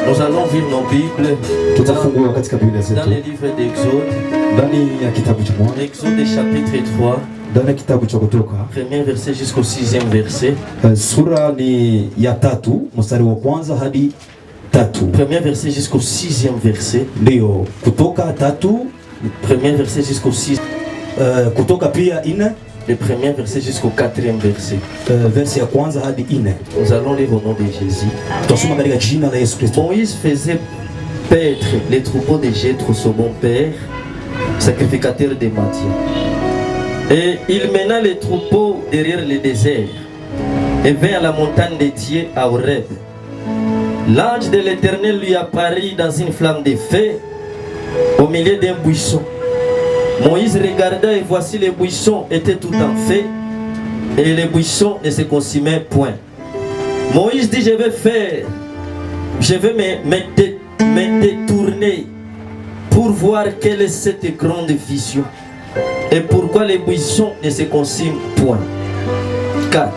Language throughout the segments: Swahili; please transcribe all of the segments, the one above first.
Nous allons vivre nos Bibles dans les livres d'Exode, Exode chapitre 3, premier verset jusqu'au 6e verset. Sura ni ya 3 mstari wa kwanza hadi 3. Premier verset jusqu'au 6e verset. Ndio, kutoka 3 premier verset jusqu'au 6. Kutoka pia 4. Le premier verset jusqu'au 4e verset. Verset ya kwanza hadi 4. Nous allons lire au nom de Jésus. Tusoma katika jina la Yesu Kristo. Moïse faisait paître les troupeaux de Jéthro, son bon père, sacrificateur de Madian. Et il mena les troupeaux derrière le désert et vint à la montagne de Dieu à Horeb. L'ange de l'Éternel lui apparut dans une flamme de feu au milieu d'un buisson. Moïse regarda et voici les buissons étaient tout en feu et les buissons ne se consumaient point. Moïse dit, je vais me détourner pour voir quelle est cette grande vision et pourquoi les buissons ne se consument point. 4.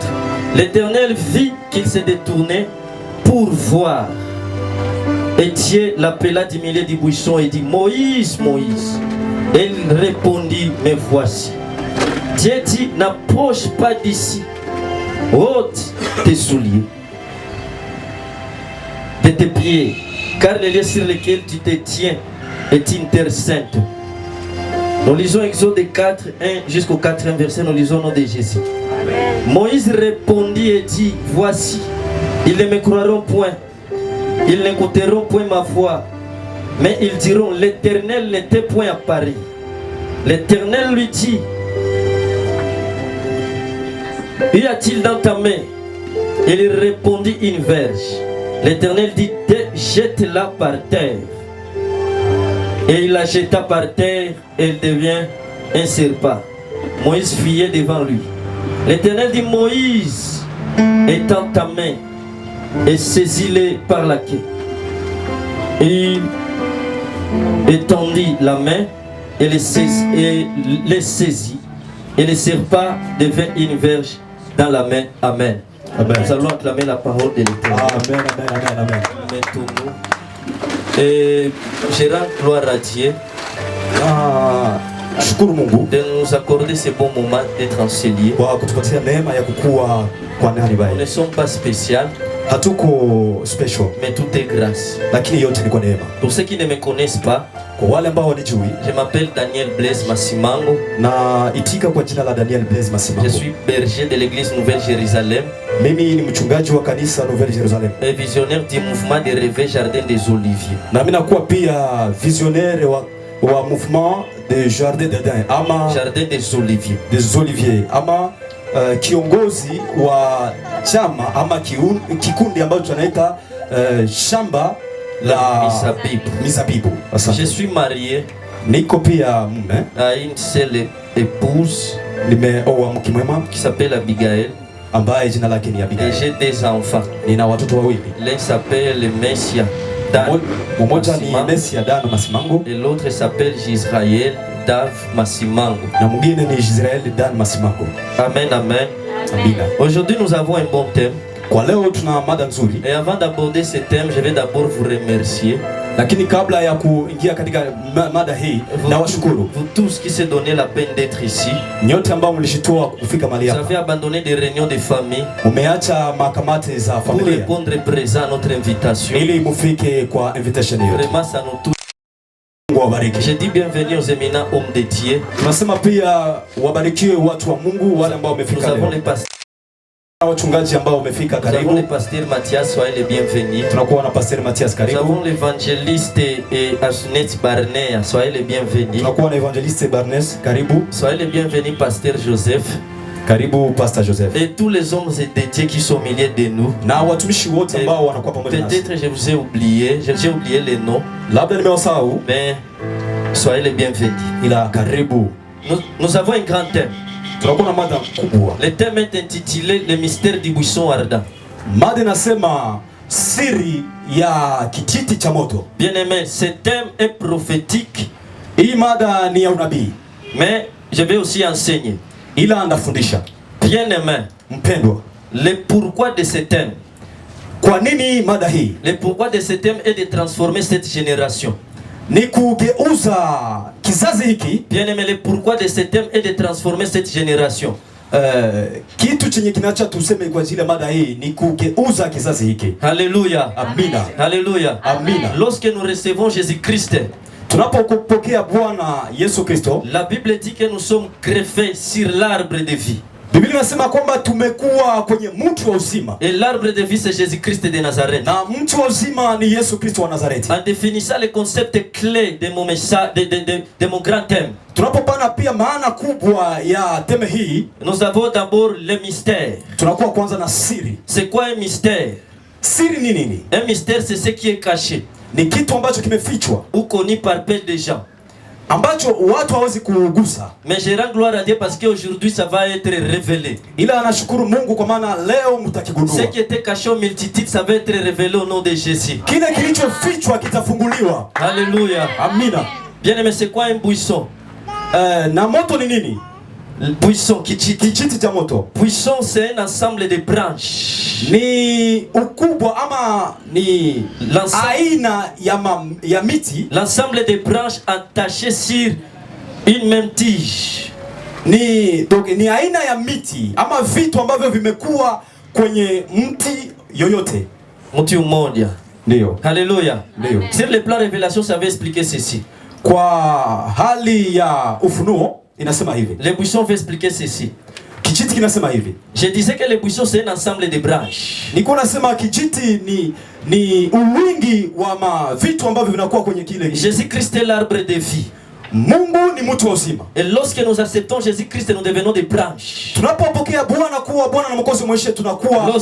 L'Éternel vit qu'il se détournait pour voir. Et Dieu l'appela du milieu du buisson et dit, Moïse, Moïse. Et il répondit, me voici. Dieu dit, n'approche pas d'ici. Ôte tes souliers de tes pieds, car le lieu sur lequel tu te tiens est une terre sainte. Nous lisons Exode 4, 1 jusqu'au 4e verset, nous lisons au nom de Jésus. Amen. Moïse répondit et dit, voici, ils ne me croiront point, ils n'écouteront point ma voix, mais ils diront, l'Éternel n'était point à Paris. L'Éternel lui dit, y a-t-il dans ta main? Il répondit, une verge. L'Éternel dit, jette-la par terre. Et il la jeta par terre, et elle devient un serpent. Moïse fuyait devant lui. L'Éternel dit, Moïse, étends ta main et saisis-le par la queue. Et il étendit la main et les saisit. Et le serpent devint une verge dans la main. Amen. Amen. Nous allons acclamer la parole de l'Éternel. Amen, amen, amen, amen. Et je rends gloire à Dieu de nous accorder ce bon moment d'être en ce lieu. Nous ne sommes pas spéciaux, mais tout est grâce. Pour ceux qui ne me connaissent pas, je m'appelle Daniel Blaise Masimango. Je suis berger de l'église Nouvelle-Jérusalem et visionnaire du mouvement de réveil Jardin des Oliviers. Wa mouvement de Jardin d'Eden ama Jardin des Oliviers. Des Oliviers ama kiongozi wa chama ama kikundi ambacho tunaita shamba la mizabibu. Je suis marié niko pia mume à une seule épouse nimeoa mke mwema qui s'appelle Abigail ambaye jina lake ni Abigail. Et j'ai des enfants. Nina watoto wawili. L'un s'appelle Messia mmoja ni Messia Dan Masimango et l'autre s'appelle Israël Dave Masimango. Na mwingine ni Israel Dan Masimango. Amen, amen. Amina. Aujourd'hui nous avons un bon thème. Kwa leo tuna mada nzuri. Et avant d'aborder ce thème, je vais d'abord vous remercier. Lakini kabla ya kuingia katika mada hii na washukuru vous tous qui s'est donné la peine d'être ici. Nyote ambao mlishitoa kufika mahali hapa. Vous avez abandonné des réunions de famille. Umeacha makamati za familia. Pour répondre présent à notre invitation. Ili mufike kwa invitation yetu. Vraiment ça nous touche. Je dis bienvenue aux éminents hommes de Dieu. Tunasema pia wabarikiwe watu wa Mungu wale ambao wamefika leo. Nous avons les pasteurs. Wachungaji ambao wamefika karibu. Nous avons le pasteur Mathias, soyez les bienvenus. Tunakuwa na pasteur Mathias karibu. Nous avons l'évangéliste et Asnet Barnea, soyez les bienvenus. Tunakuwa na evangeliste Barnes karibu. Soyez les bienvenus pasteur Joseph. Karibu pasteur Joseph. Et tous les hommes et de Dieu qui sont au milieu de nous. Na watumishi wote ambao wanakuwa pamoja nasi. Peut-être je vous ai oublié, j'ai oublié les noms. Labda nimewasahau. Mais soyez les bienvenus. Ila karibu. Nous avons un grand thème. Le thème est intitulé Le mystère du buisson ardent. Mada nasema siri ya kijiti cha moto. Bien aimé, ce thème est prophétique Hii mada ni ya unabii. Mais je vais aussi enseigner. Ila andafundisha. Bien-aimé, mpendwa, le pourquoi de ce thème. Kwa nini mada hii? Le pourquoi de ce thème est de transformer cette génération. Ni kugeuza kizazi hiki. Bien-aimé, le pourquoi de ce thème est de transformer cette génération. Kitu chenye kinacha tuseme kwa ajili ya mada hii ni kugeuza kizazi hiki. Alléluia. Amina. Alléluia. Amina. Lorsque nous recevons Jésus-Christ, tunapopokea Bwana Yesu Kristo, la Bible dit que nous sommes greffés sur l'arbre de vie. Biblia inasema kwamba tumekuwa kwenye mti wa uzima. Et l'arbre de vie c'est Jésus-Christ de Nazareth. Na mti wa uzima ni Yesu Kristo wa Nazareti. En définissant les concepts clés de mon message, de mon grand thème. Tunapopana pia maana kubwa ya teme hii, nous avons d'abord le mystère. Tunakuwa kwanza na siri. C'est quoi un mystère? Siri ni nini? Un mystère c'est ce qui est caché. Ni kitu ambacho kimefichwa ou connu par peu de gens. Ambacho watu hawezi kugusa. Mais je rends gloire à Dieu parce qu'aujourd'hui ça va être révélé. Ila anashukuru Mungu kwa maana leo mtakigundua. Ce qui était caché aux multitudes ça va être révélé au nom de Jésus. Kile kilichofichwa kitafunguliwa. Alléluia. Amina. Bien-aimé, c'est quoi un buisson? Na moto ni nini? Buisson, kijiti cha moto. Buisson c'est un ensemble de branches. Ni ukubwa ama ni aina ya miti. L'ensemble des branches attachées sur une même tige. Ni aina ya miti ama vitu ambavyo vimekuwa kwenye mti yoyote. Mti mmoja. Ndio. Alléluia. Ndio. Sur le plan révélation ça va expliquer ceci. Kwa hali ya ufunuo inasema hivi. Le buisson va expliquer ceci. Kijiti kinasema hivi. Je disais que le buisson c'est un ensemble de branches. Niko nasema kijiti ni uwingi wa vitu ambavyo vinakuwa kwenye kile. Jésus-Christ est l'arbre de vie. Mungu ni mti wa uzima. Et lorsque nous acceptons Jésus-Christ nous devenons des branches. Tunapopokea Bwana kuwa Bwana na Mwokozi mwetu tunakuwa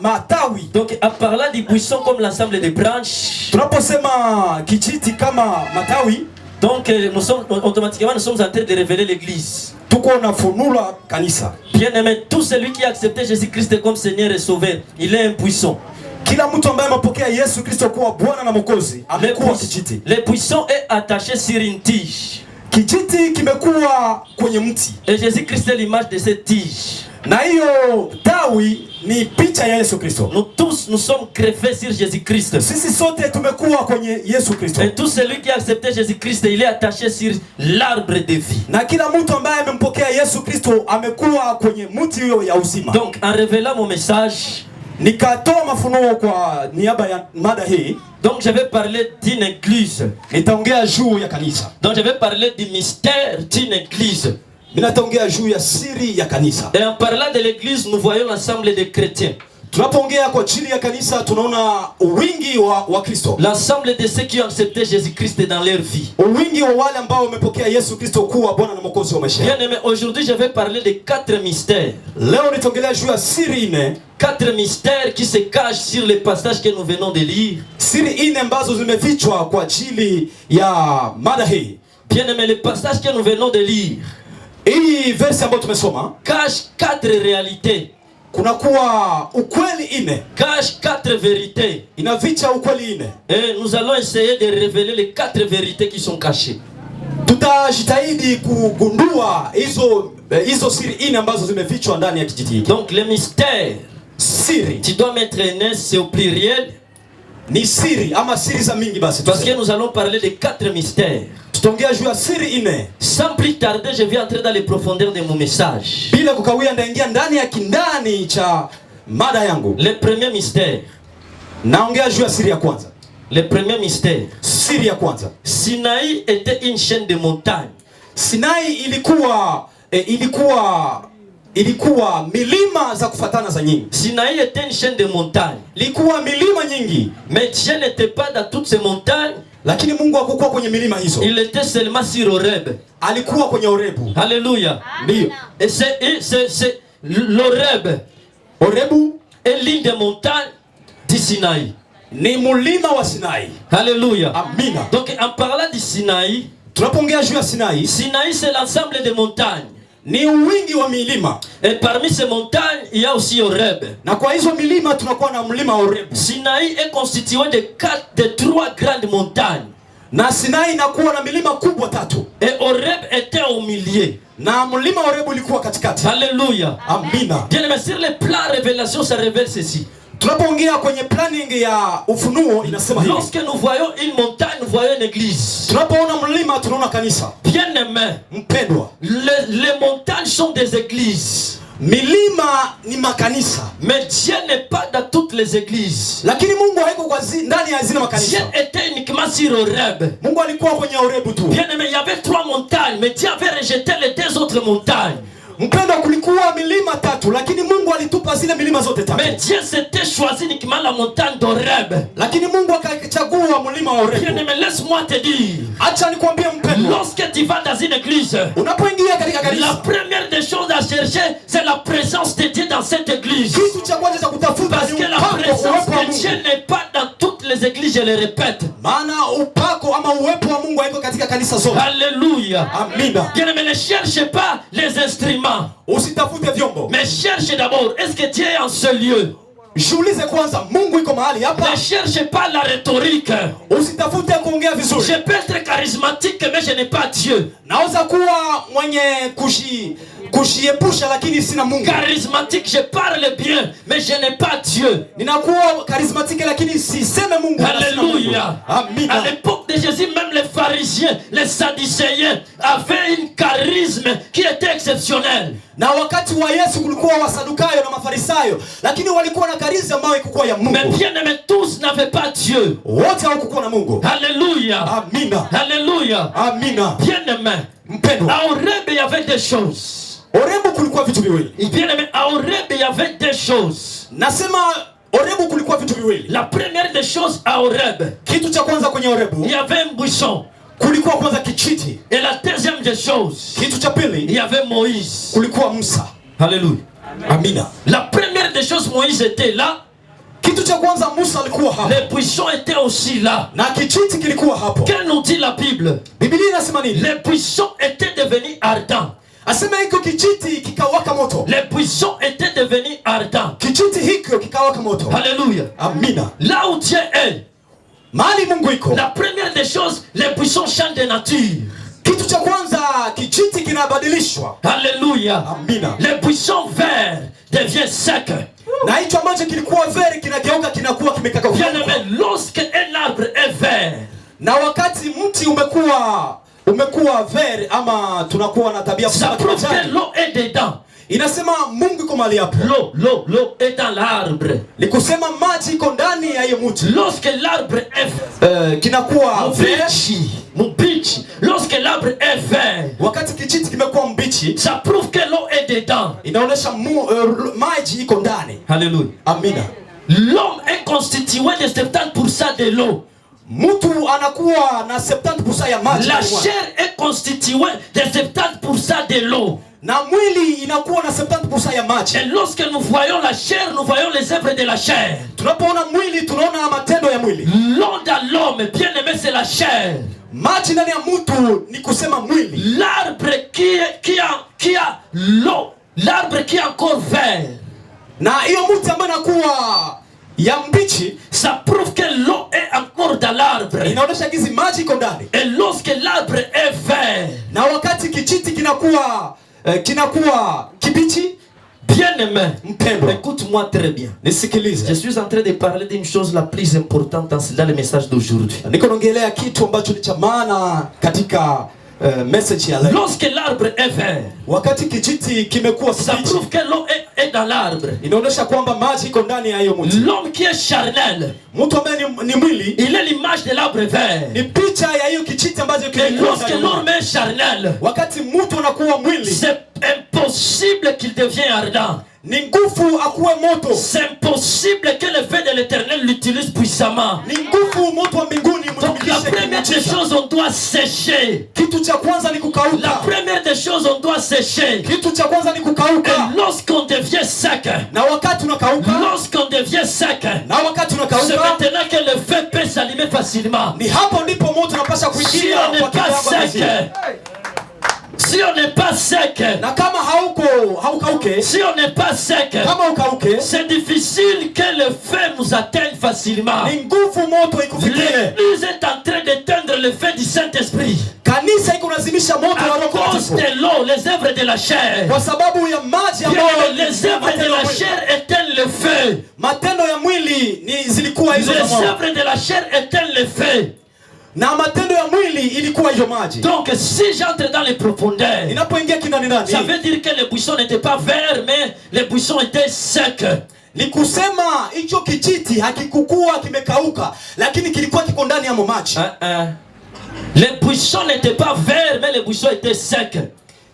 matawi. Donc en parlant du buisson comme l'ensemble des branches. Tunaposema kijiti kama matawi, donc nous sommes automatiquement nous sommes en train de révéler l'église. Tuko na funula kanisa. Bien-aimé, tout celui qui a accepté Jésus-Christ comme Seigneur et Sauveur, il est un buisson. Kila mtu ambaye amepokea Yesu Kristo kuwa Bwana na Mwokozi amekuwa kijiti. Le buisson est attaché sur une tige. Kijiti kimekuwa kwenye mti. Et Jésus-Christ est l'image de cette tige. Na hiyo tawi ni picha ya Yesu Kristo. Nous tous nous sommes greffés sur Jésus-Christ. Sisi sote tumekuwa kwenye Yesu Kristo. Et tout celui qui a accepté Jésus-Christ, il est attaché sur l'arbre de vie. Na kila mtu ambaye amempokea Yesu Kristo amekuwa kwenye mti huo ya uzima. Donc en révélant mon message, nikatoa mafunuo kwa niaba ya mada hii. Donc je vais parler d'une église. Nitaongea juu ya kanisa. Donc je vais parler du mystère d'une église. Nitaongea juu ya siri ya kanisa. Et en parlant de l'église, nous voyons l'ensemble des chrétiens. Tunapoongea kwa ajili ya kanisa tunaona wingi wa Kristo. L'ensemble de ceux qui ont accepté Jésus-Christ dans leur vie. Wingi wa wale ambao wamepokea Yesu Kristo kuwa Bwana na Mwokozi wa maisha. Bien-aimé, aujourd'hui je vais parler de 4 mystères. Leo nitaongelea juu ya siri 4. 4 mystères qui se cachent sur les passages que nous venons de lire. Siri 4 ambazo zimefichwa kwa ajili ya mada hii. Bien-aimé, les passages que nous venons de lire. Hii verse ambayo tumesoma cache 4 réalités. Kuna kuwa ukweli 4. Cache 4 vérités. Inaficha ukweli 4. Et nous allons essayer de révéler les 4 vérités qui sont cachées. Tutajitahidi kugundua hizo siri 4 ambazo zimefichwa ndani ya kijiti hiki. Donc le mystère, siri, tu dois mettre un S au pluriel. Ni siri ama siri za mingi basi. Parce que nous allons parler de 4 mystères. Tutaongea juu ya siri 4. Sans plus tarder, je vais entrer dans les profondeurs de mon message. Bila kukawia ndaingia ndani ya kindani cha mada yangu. Le premier mystère. Naongea juu ya siri ya kwanza. Le premier mystère. Siri ya kwanza. Sinaï était une chaîne de montagnes. Sinai ilikuwa milima za kufatana za nyingi. Sinaï était une chaîne de montagnes. Ilikuwa milima nyingi. Mais Dieu n'était pas dans toutes ces montagnes. Lakini Mungu hakukuwa kwenye milima hizo. Il était seulement sur Horeb. Alikuwa kwenye Horebu. Alléluia. Ndio. Et c'est l'Horeb. Horebu est l'une des montagnes du Sinaï. Ni mulima wa Sinai. Alléluia. Amina. Donc en parlant du Sinaï, tunapongea juu ya Sinai. Sinai c'est l'ensemble des montagnes. Ni wingi wa milima. Et parmi ces montagnes, il y a aussi Horeb. Na kwa hizo milima tunakuwa na mlima Horeb. Sinaï est constitué de 3 grandes montagnes. Na Sinai inakuwa na milima kubwa 3. Et Horeb était au milieu. Na mlima Horeb ulikuwa katikati. Alléluia. Amina. Bien aimé, sur le plan révélation, ça révèle ceci. Tunapoongea kwenye planning ya ufunuo inasema hivi. Lorsque nous voyons une montagne, nous voyons une église. Tunapoona mlima tunaona kanisa. Bien aimé, mpendwa, les montagnes sont des églises. Milima ni makanisa. Mais Dieu n'est pas dans toutes les églises. Lakini Mungu haiko kwa ndani ya zile makanisa. Dieu était uniquement sur Horeb. Mungu alikuwa kwenye Horeb tu. Bien aimé, il y avait 3 montagnes, mais Dieu avait rejeté les 2 autres montagnes. Mpendwa, kulikuwa milima 3, lakini Mungu alitupa zile milima zote 3. Mais Dieu s'était choisi uniquement la montagne d'Horeb. Lakini Mungu akachagua mlima wa Horeb. Bien aimé, laisse-moi te dire. Acha nikwambie mpendwa. Lorsque tu vas dans une église, unapoingia katika kanisa, la première des choses à chercher, c'est la présence de Dieu dans cette église. Kitu cha kwanza cha kutafuta parce que la présence de Dieu n'est pas dans toutes les églises, je le répète. Maana upako ama uwepo wa Mungu haiko katika kanisa zote. Alléluia. Amina. Bien aimé, ne cherchez pas les instruments. Usitafute vyombo. Mais cherchez d'abord, est-ce que Dieu est en ce lieu? Jiulize kwanza, Mungu iko mahali hapa. Ne cherchez pas la rhétorique. Usitafute kuongea vizuri. Je peux être charismatique mais je n'ai pas Dieu. Naweza kuwa mwenye kujiepusha lakini sina Mungu. Charismatique, je parle bien mais je n'ai pas Dieu. Ninakuwa charismatique lakini siseme Mungu. Alléluia. Amina. À l'époque de Jésus, même les pharisiens, les sadducéens avaient un charisme qui était exceptionnel. Na wakati wa Yesu kulikuwa Wasadukayo na Mafarisayo, lakini walikuwa na karisma ambayo ilikuwa ya Mungu. Mais bien aimé, tous n'avaient pas Dieu. Wote hawakuwa na Mungu. Alléluia. Amina. Alléluia. Amina. Bien aimé. Mpendwa, à Horeb il y avait des choses. Horeb kulikuwa vitu viwili. Bien aimé, à Horeb il y avait des choses. Nasema Horeb kulikuwa vitu viwili. La première des choses à Horeb, kitu cha kwanza kwenye Horeb, il y avait un buisson. Kulikuwa kwanza kichiti. Et la deuxième des choses, kitu cha pili, il y avait Moïse. Kulikuwa Musa. Alléluia. Amina. La première des choses, Moïse était là. Kitu cha kwanza Musa alikuwa hapo. Les buissons étaient aussi là. Na kichiti kilikuwa hapo. Qu'est-ce nous dit la Bible? Biblia inasema nini? Les buissons étaient devenus ardents. Asema hiko kichiti kikawaka moto. Les buissons étaient devenus ardents. Kichiti hiko kikawaka moto. Alléluia. Amina. Là où Dieu est, mahali Mungu iko, la première des choses, les buissons changent de nature. Kitu cha kwanza kichiti kinabadilishwa. Alléluia. Amina. Les buissons verts deviennent secs. Na hicho ambacho kilikuwa vert kinageuka kinakuwa kimekauka. Bien aimé, lorsque un arbre est vert, na wakati mti umekuwa vert ama tunakuwa na tabia ça prouve que l'eau est dedans. Inasema Mungu iko mahali hapo. L'eau est dans l'arbre. Ni kusema maji iko ndani ya hiyo mti. Lorsque l'arbre est kinakuwa mbichi. Lorsque l'arbre est vert, wakati kichiti kimekuwa mbichi, ça prouve que l'eau est dedans. Inaonyesha maji iko ndani. Alléluia. Amina. L'homme est constitué de 70% de l'eau. Mtu anakuwa na 70% ya maji. La chair est constituée de 70% de l'eau. Na mwili inakuwa na 70% ya maji. Et lorsque nous voyons la chair, nous voyons les œuvres de la chair. Tunapoona mwili tunaona matendo ya mwili. L'eau dans l'homme, bien aimé, c'est la chair. Maji ndani ya mtu ni kusema mwili. L'arbre qui a l'eau, l'arbre qui est encore vert. Na hiyo mti ambayo inakuwa ya mbichi, ça prouve que l'eau est encore dans l'arbre. Inaonyesha gizi maji iko ndani. Et lorsque l'arbre est vert, na wakati kichiti kinakuwa kibichi, bien aimé, mpendwa, écoute-moi très bien. Nisikilize. Je suis en train de parler d'une chose la plus importante dans le message d'aujourd'hui. Niko naongelea kitu ambacho ni cha maana katika message ya leo. Lorsque l'arbre est vert, wakati kichiti kimekuwa ça prouve que l'eau est dans l'arbre. Inaonyesha kwamba maji iko ndani ya hiyo mti. L'homme qui est charnel, mtu ambaye ni mwili, il est l'image de l'arbre vert. Ni picha ya hiyo kichiti ambacho kimekuwa. Lorsque l'homme est charnel, wakati mtu anakuwa mwili, c'est impossible qu'il devienne ardent. Ni nguvu akuwe moto. C'est impossible que le feu de l'Éternel l'utilise puissamment. Ni nguvu moto wa mbinguni mtumishi. Donc la première des choses, on doit sécher. Kitu cha kwanza ni kukauka. La première des choses, on doit sécher. Kitu cha kwanza ni kukauka. Et lorsqu'on devient sec, na wakati unakauka, lorsqu'on devient sec, na wakati unakauka, c'est maintenant que le feu peut s'allumer facilement. Ni hapo ndipo moto unapaswa kuingia. Si on n'est pas sec, Si on n'est pas sec, na kama haukauke, si on n'est pas sec, kama ukauke, c'est difficile que le feu nous atteigne facilement. ni nguvu moto ikufikie. L'Église est en train d'éteindre le feu du Saint-Esprit. Kanisa iko lazimisha moto wa À Roho cause Mtakatifu de l'eau, les œuvres de la chair. kwa sababu ya maji Bien, ambayo les œuvres de la chair éteignent le feu. matendo ya mwili ni zilikuwa Les hizo za moto, œuvres de la chair éteignent le feu. na matendo ya mwili ilikuwa hiyo maji. Donc si j'entre dans les profondeurs, Inapoingia kinani ndani, ça veut dire que les buissons n'étaient pas verts, mais les buissons étaient secs. ni kusema hicho kijiti hakikukua kimekauka, lakini kilikuwa kiko ndani ya maji. Les buissons n'étaient pas verts, mais les buissons étaient secs.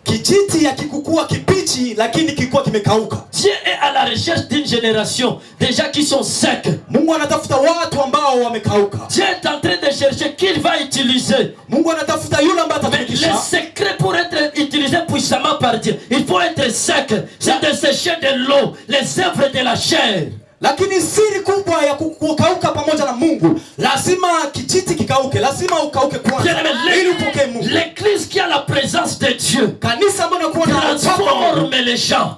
Kijiti hakikukua kibichi, lakini kilikuwa kimekauka. Dieu est à la recherche d'une génération déjà qui sont secs. Mungu anatafuta watu ambao wamekauka. Dieu est en train de chercher qui il va utiliser. Mungu anatafuta yule ambaye Mais atatumikisha. le secret pour être utilisé puissamment par Dieu, il faut être sec. C'est de sécher de l'eau, les œuvres de la chair. Lakini siri kubwa ya kukauka pamoja na Mungu, lazima kijiti kikauke, lazima ukauke kwanza ili upokee Mungu. L'église qui a la présence de Dieu Kanisa ambalo kuwa na transforme les gens.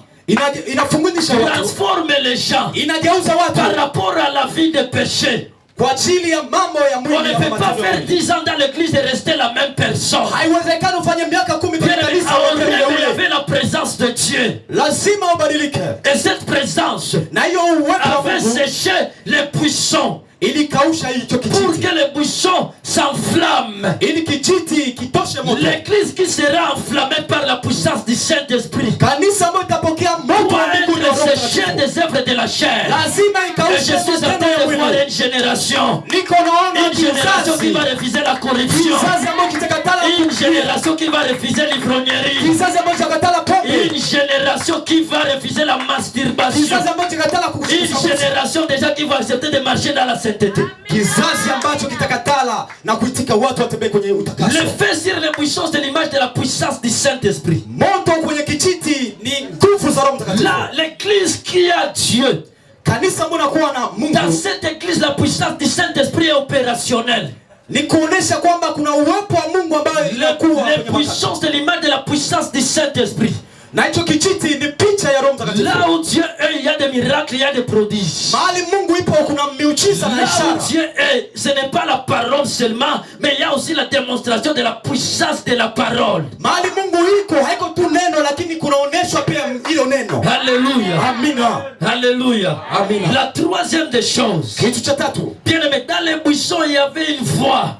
inafungundisha watu, Transforme les gens inageuza watu par rapport à la vie de péché. kwa ajili ya mambo ya On mwili. ne peut pas faire 10 ans dans l'église et rester la même personne. Haiwezekani ufanye miaka 10 kwenye kanisa Il y avait la présence de Dieu. lazima ubadilike. Et cette présence Na hiyo uwepo wa avait Mungu séché les buissons ilikausha hicho pour kijiti que les buissons s'enflamment. ili kijiti kitoshe moto. L'église qui sera enflammée par la puissance du Saint-Esprit Kanisa ambayo itapokea moto doit wa Mungu na être Roho séché Mtakatifu des œuvres de la chair. lazima Et je ikaushe suis en matendo train ya de voir mwili. une génération. Niko naona Une génération qui va refuser la corruption. kizazi ambayo kitakatala Une génération qui va refuser l'ivrognerie. kizazi ambayo kitakatala pombe, Une génération qui va refuser la masturbation. kizazi ambayo kitakatala Une kushika, génération déjà qui va accepter de marcher dans la sainteté. kizazi ambacho kitakatala na kuitika watu watembee kwenye utakaso. Le feu sur les buissons, c'est l'image de la puissance du Saint-Esprit. Moto kwenye kijiti ni nguvu za Roho Mtakatifu. Là, l'église qui a Dieu. Kanisa mbona kuwa na Dans Mungu cette église, la puissance du Saint-Esprit est opérationnelle. ni kuonesha kwamba kuna uwepo wa Mungu ambayo inakuwa Les kwenye makati. puissances, c'est l'image de la puissance du Saint-Esprit. Na hicho kijiti ni picha ya Roho Mtakatifu. Là où Dieu est, il y a des miracles, il y a des prodiges. Mahali Mungu ipo kuna miujiza na Là où ishara. Dieu est, ce n'est pas la parole seulement, mais il y a aussi la démonstration de la puissance de la parole. Mahali Mungu iko haiko tu neno, lakini kunaoneshwa pia hilo neno. Alléluia. Amina. Alléluia. Amina. La troisième des choses. Kitu cha tatu, Bien aimé, dans les buissons, il y avait une voix.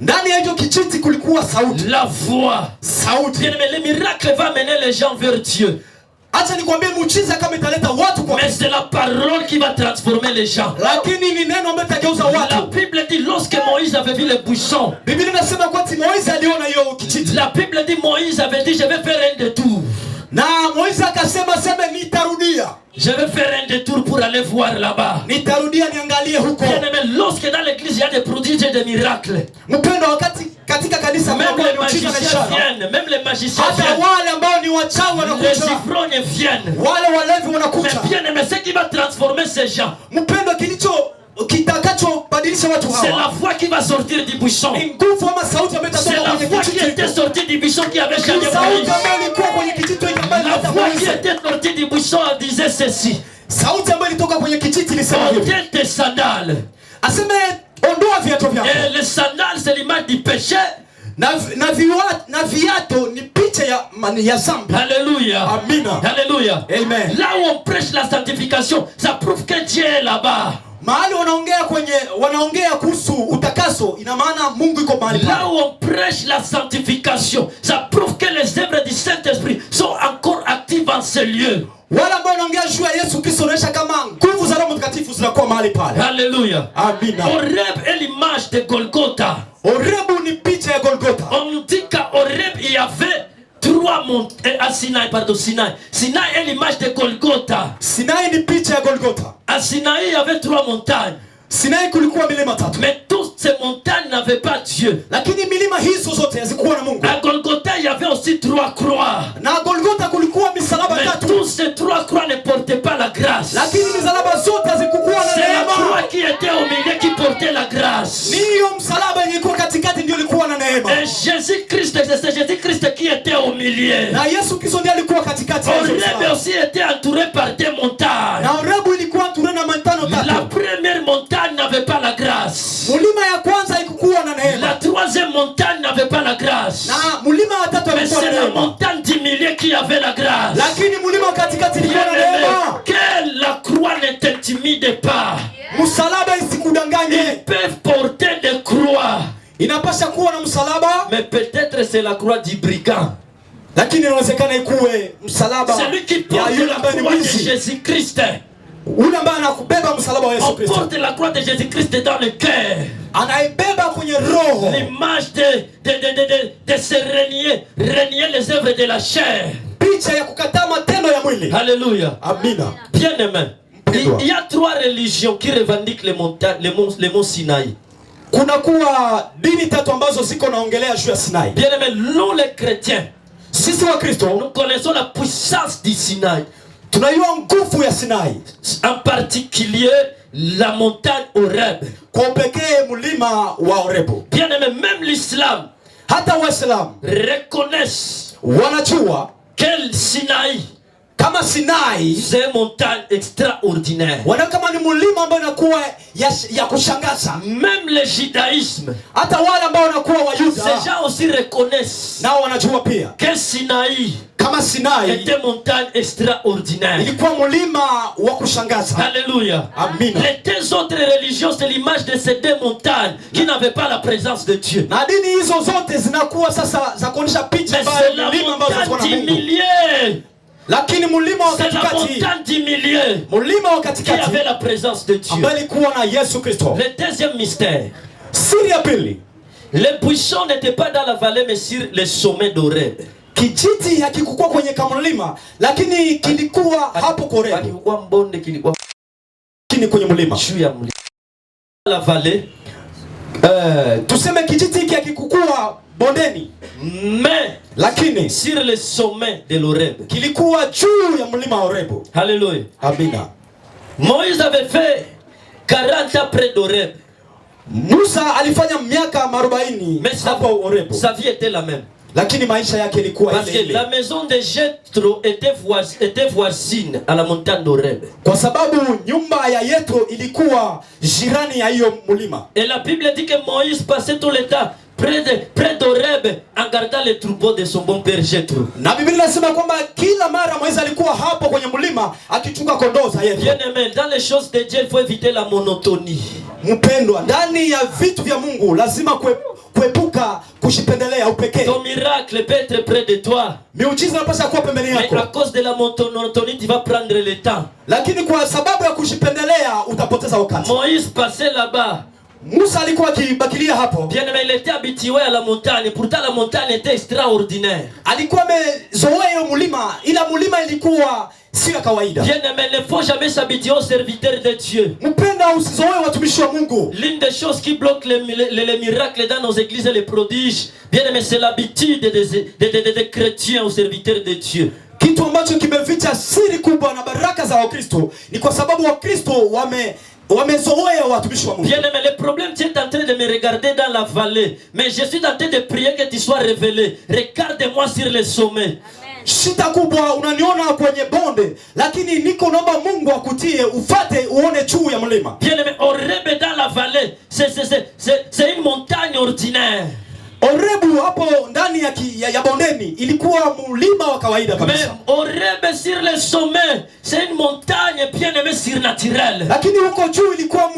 ndani ya hicho kijiti kulikuwa sauti. La voix. Sauti. Bien aimé, le miracle va mener les gens vers Dieu. Acha nikwambie muujiza kama italeta watu kwa Mais c'est la parole qui va transformer les gens. lakini ni neno ambalo litageuza La watu. Bible dit, lorsque Moïse avait vu les buissons, Biblia inasema kwa Moizi aliona hiyo kijiti. la Bible dit, Moïse avait dit, je vais faire un détour. Na Moizi akasema sema nitarudia. Je vais faire un détour pour aller voir là-bas. Nitarudia niangalie huko. Bien aimé, lorsque dans l'église il y a des prodiges et des miracles, Mpendo, wakati katika kanisa même mambo les yanayochika na magiciens ishara. viennent, même les magiciens Hata viennent, wale ambao ni wachawi les wanakuja. ivrognes viennent. Wale walevi Mais wanakuja. bien aimé, ce qui va transformer ces gens, Mpendo, kitakachobadilisha watu c'est la hawa voix qui va sortir du buisson. ni nguvu ama sauti ambayo C'est itatoka la kwenye voix qui kijiti. était sortie du buisson qui avait changé Sauti Moïse. ambayo ilikuwa kwenye kijiti ambayo La ilileta voix qui Moizi. était sortie du buisson elle disait ceci: Sauti ambayo ilitoka kwenye kijiti ilisema hivi. ôtez tes sandales. Aseme ondoa viatu vyako. Et les sandales, c'est l'image du péché. Na viatu ni picha ya zambi. Alléluia. Amina. Alléluia. Amen. Là où on prêche la sanctification, ça prouve que Dieu est là-bas. Mahali wanaongea kuhusu utakaso, ina maana Mungu iko mahali pale. Là où on prêche la sanctification, ça prouve que les œuvres du Saint-Esprit sont encore actives en ce lieu. Wala ambao wanaongea juu ya Yesu Kristo wanaonyesha kama nguvu za Roho Mtakatifu zinakuwa mahali pale. Alléluia. Amina. Horeb est l'image de Golgotha. Horebu ni picha ya Golgotha. On nous dit qu'à Horeb, il y avait trois montagnes. À Sinaï, pardon, Sinaï. Sinaï est l'image de Golgotha. Sinai ni picha ya Golgotha. À Sinaï, il y avait trois montagnes. Sinai kulikuwa milima tatu. Mais toutes ces montagnes n'avaient pas Dieu. Lakini milima hizo zote hazikuwa na Mungu. À Golgotha, il y avait aussi trois croix. Na Golgotha kulikuwa misalaba Mais tatu. toutes ces trois croix ne portaient pas la grâce. Lakini misalaba zote hazikuwa na C'est la neema. croix qui était au milieu qui portait la grâce. Niyo msalaba yenye ilikuwa katikati ndio ilikuwa na neema. Et Jésus-Christ, c'est Jésus-Christ qui était au milieu. milieu. Na Yesu Kristo ndiye alikuwa katikati ya Horeb aussi était entouré par des montagnes. Na Horeb ilikuwa entouré na montano tatu. La première montagne n'avait pas la grâce. Mulima ya kwanza haikuwa na neema. La troisième montagne n'avait pas la grâce. Na mulima wa tatu mais c'est la montagne du milieu qui avait la grâce. Lakini mulima katikati ilikuwa na neema. Que la croix ne t'intimide pas. Msalaba isikudanganye. Ils peuvent porter des croix. Inapasha kuwa na msalaba. Mais peut-être c'est la croix du brigand. Lakini inawezekana ikuwe msalaba. Celui qui porte la croix de Jésus-Christ. Ule ambaye anakubeba msalaba wa Yesu Kristo. On porte la croix de Jésus-Christ dans le cœur. Anaibeba kwenye roho. L'image de se renier les œuvres de la chair. Picha ya kukataa matendo ya mwili. Alléluia. Amina. Bien aimé. Il y a trois religions qui revendiquent les monts Sinaï. Kuna kuwa dini tatu ambazo ziko naongelea juu ya Sinai. Bien aimé, nous les chrétiens, sisi wa Kristo, nous connaissons la puissance du Sinaï. Tunajua nguvu ya Sinai. En particulier la montagne Horeb. Kwa pekee mlima wa Horeb. Bien aimé, même l'islam, hata Waislamu reconnaissent, wanajua que Sinaï, kama Sinai, c'est une montagne extraordinaire. Wana kama ni mlima ambao unakuwa ya kushangaza. Même le judaïsme, hata wale ambao wanakuwa Wayuda, ces gens aussi reconnaissent, nao wanajua pia, que Sinaï, kama Sinai était une montagne extraordinaire. ilikuwa mlima wa kushangaza. Alléluia. Amina. Les deux autres religions, c'est l'image de ces deux montagnes qui n'avaient pas la présence de Dieu. Na dini hizo zote zinakuwa sasa za kuonyesha picha mbaya ya mlima ambao ziko na Mungu. Lakini mlima wa katikati, mlima wa katikati, qui avait la présence de Dieu. ambaye alikuwa na Yesu Kristo. Le deuxième mystère, siri ya pili, les buissons n'étaient pas dans la vallée mais sur les sommets d'Horeb. Kijiti hakikuwa kwenye kamlima, lakini kilikuwa hapo Horeb. Hakikuwa mbonde, kilikuwa kwenye mlima. Juu ya mlima. La vallée, tuseme kijiti hiki hakikuwa bondeni, mais lakini sur les sommets de l'Horeb, kilikuwa juu ya mlima wa Horeb. Alléluia. Amina. Moïse avait fait 40 ans près d'Horeb. Musa alifanya miaka 40 hapo Horeb. Sa vie était la même. Lakini maisha yake ilikuwa ile ile. Parce que la maison de Jethro était voisine à la montagne d'Horeb. Kwa sababu nyumba ya Yethro ilikuwa jirani ya hiyo mlima. Et la Bible dit que Moïse passait tout le temps près d'Horeb en gardant les troupeaux de son bon père Jethro. Na Biblia inasema kwamba kila mara Moïse alikuwa hapo kwenye mlima akichunga kondoo za Yethro. Bien aimé, dans les choses de Dieu, il faut éviter la monotonie. Mpendwa, ndani ya vitu vya Mungu lazima kuepuka kushipendelea upekee. Ton miracle peut être près de toi. Miujiza inapaswa kuwa pembeni yako. Mais à cause de la monotonie, tu vas prendre le temps. Lakini kwa sababu ya kushipendelea utapoteza wakati. Moïse passait là-bas. Musa alikuwa akibakilia hapo. Bien aimé, il était habitué à la montagne. Pourtant la montagne était extraordinaire. Alikuwa amezoea hiyo mlima, ila mlima ilikuwa si ya kawaida. Bien aimé, ne faut jamais s'habituer aux serviteurs de Dieu. Mpenda, usizoee watumishi wa Mungu. L'une des choses qui bloque les miracles dans nos églises et les prodiges, bien aimé, c'est l'habitude des chrétiens aux serviteurs de Dieu. Kitu ambacho kimeficha siri kubwa na baraka za Wakristo ni kwa sababu Wakristo wamezoea watumishi wa Mungu. Bien aimé, le problème, tu es en train de me regarder dans la vallée, mais je suis en train de prier que tu sois révélé. Regarde-moi sur les sommets. Shida kubwa, unaniona kwenye bonde, lakini niko naomba Mungu akutie ufate uone juu ya mlima. Bien aimé, Horeb dans la vallée, c'est une montagne ordinaire. Horeb hapo ndani ya bondeni ilikuwa mlima wa kawaida kabisa. Mais Horeb sur les sommets, c'est une montagne bien aimée surnaturelle. Lakini huko juu ilikuwa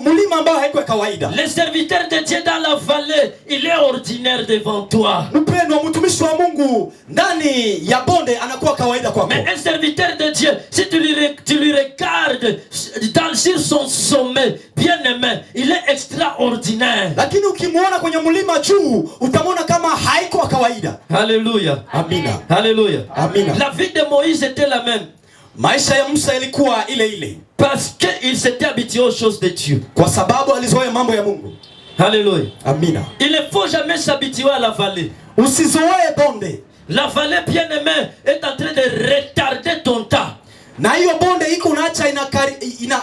mlima ambao haikuwa kawaida. Le serviteur de Dieu dans la vallée, il est ordinaire devant toi. Mpendwa, mtumishi wa Mungu ndani ya bonde anakuwa kawaida kwako. Mais un serviteur de Dieu, si tu lui regardes sur son sommet, bien aimé, il est extraordinaire. Lakini ukimuona kwenye mlima juu utamwona kama haiko kawaida. Alléluia. Amina. Alléluia. Amina. La vie de Moïse était la même. Maisha ya Musa ilikuwa ile ile. Parce qu'il s'était habitué aux choses de Dieu. Kwa sababu alizoea mambo ya Mungu. Alléluia. Amina. Il ne faut jamais s'habituer à la vallée. Usizoee bonde. La vallée, bien aimée, est en train de retarder ton temps. Na hiyo bonde iko naacha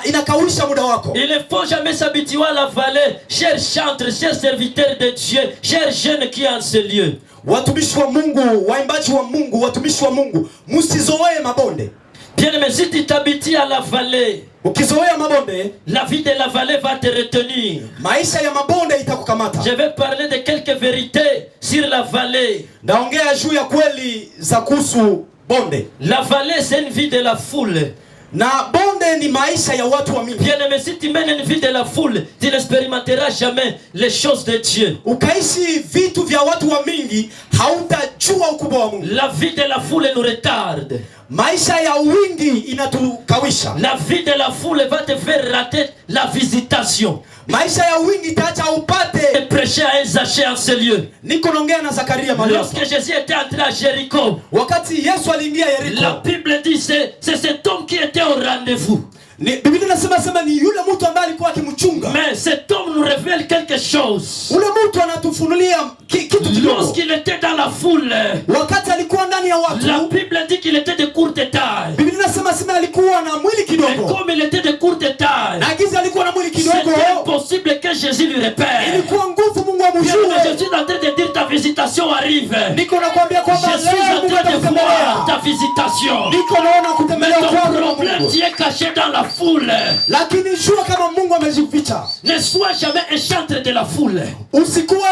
inakawisha muda wako. Il ne faut jamais s'habituer à la vallée, chers chantres, chers serviteurs de Dieu, chers jeunes qui en ce lieu. Watumishi wa Mungu, waimbaji wa Mungu, watumishi wa Mungu, msizoee mabonde. Bien-aimé, si tu t'habitues à la vallée, ukizoea mabonde, la vie de la vallée va te retenir. Maisha ya mabonde itakukamata. Je vais parler de quelques vérités sur la vallée. Naongea juu ya kweli za kuhusu bonde. La vallée, c'est une vie de la foule. Na bonde ni maisha ya watu wa mingi. Bien-aimé, si tu mènes une vie de la foule, tu n'expérimenteras jamais les choses de Dieu. Ukaishi vitu vya watu wa mingi, hautajua ukubwa wa Mungu. La vie de la foule nous retarde. Maisha ya wingi inatukawisha. La vie de la foule va te faire rater la visitation. Maisha ya wingi itaacha upate. Et prêcher à un Zaché en ce lieu. Niko naongea na Zakaria mahali. Lorsque Jésus était entré à Jéricho, wakati Yesu aliingia Yeriko, la Bible dit c'est cet homme qui était au rendez-vous. Biblia inasema ni yule mtu ambaye alikuwa akimchunga. Mais cet homme nous révèle quelque chose. Ule mtu anatufunulia kitu kidogo. Lorsqu'il était dans la foule, wakati alikuwa ndani ya watu, la Bible dit qu'il était de courte taille. Biblia inasema alikuwa na mwili kidogo. Mais comme il était de courte taille, na giza alikuwa na mwili kidogo, c'était impossible que Jésus lui répère. Ilikuwa nguvu Mungu amjue. Je suis en train de dire ta visitation arrive. Niko nakwambia kwamba je suis en train de voir ta visitation. Niko naona kutembelea kwako. Mais ton problème tu es caché dans la foule. Lakini jua kama Mungu amejificha. Ne sois jamais un chantre de la foule. Usikuwe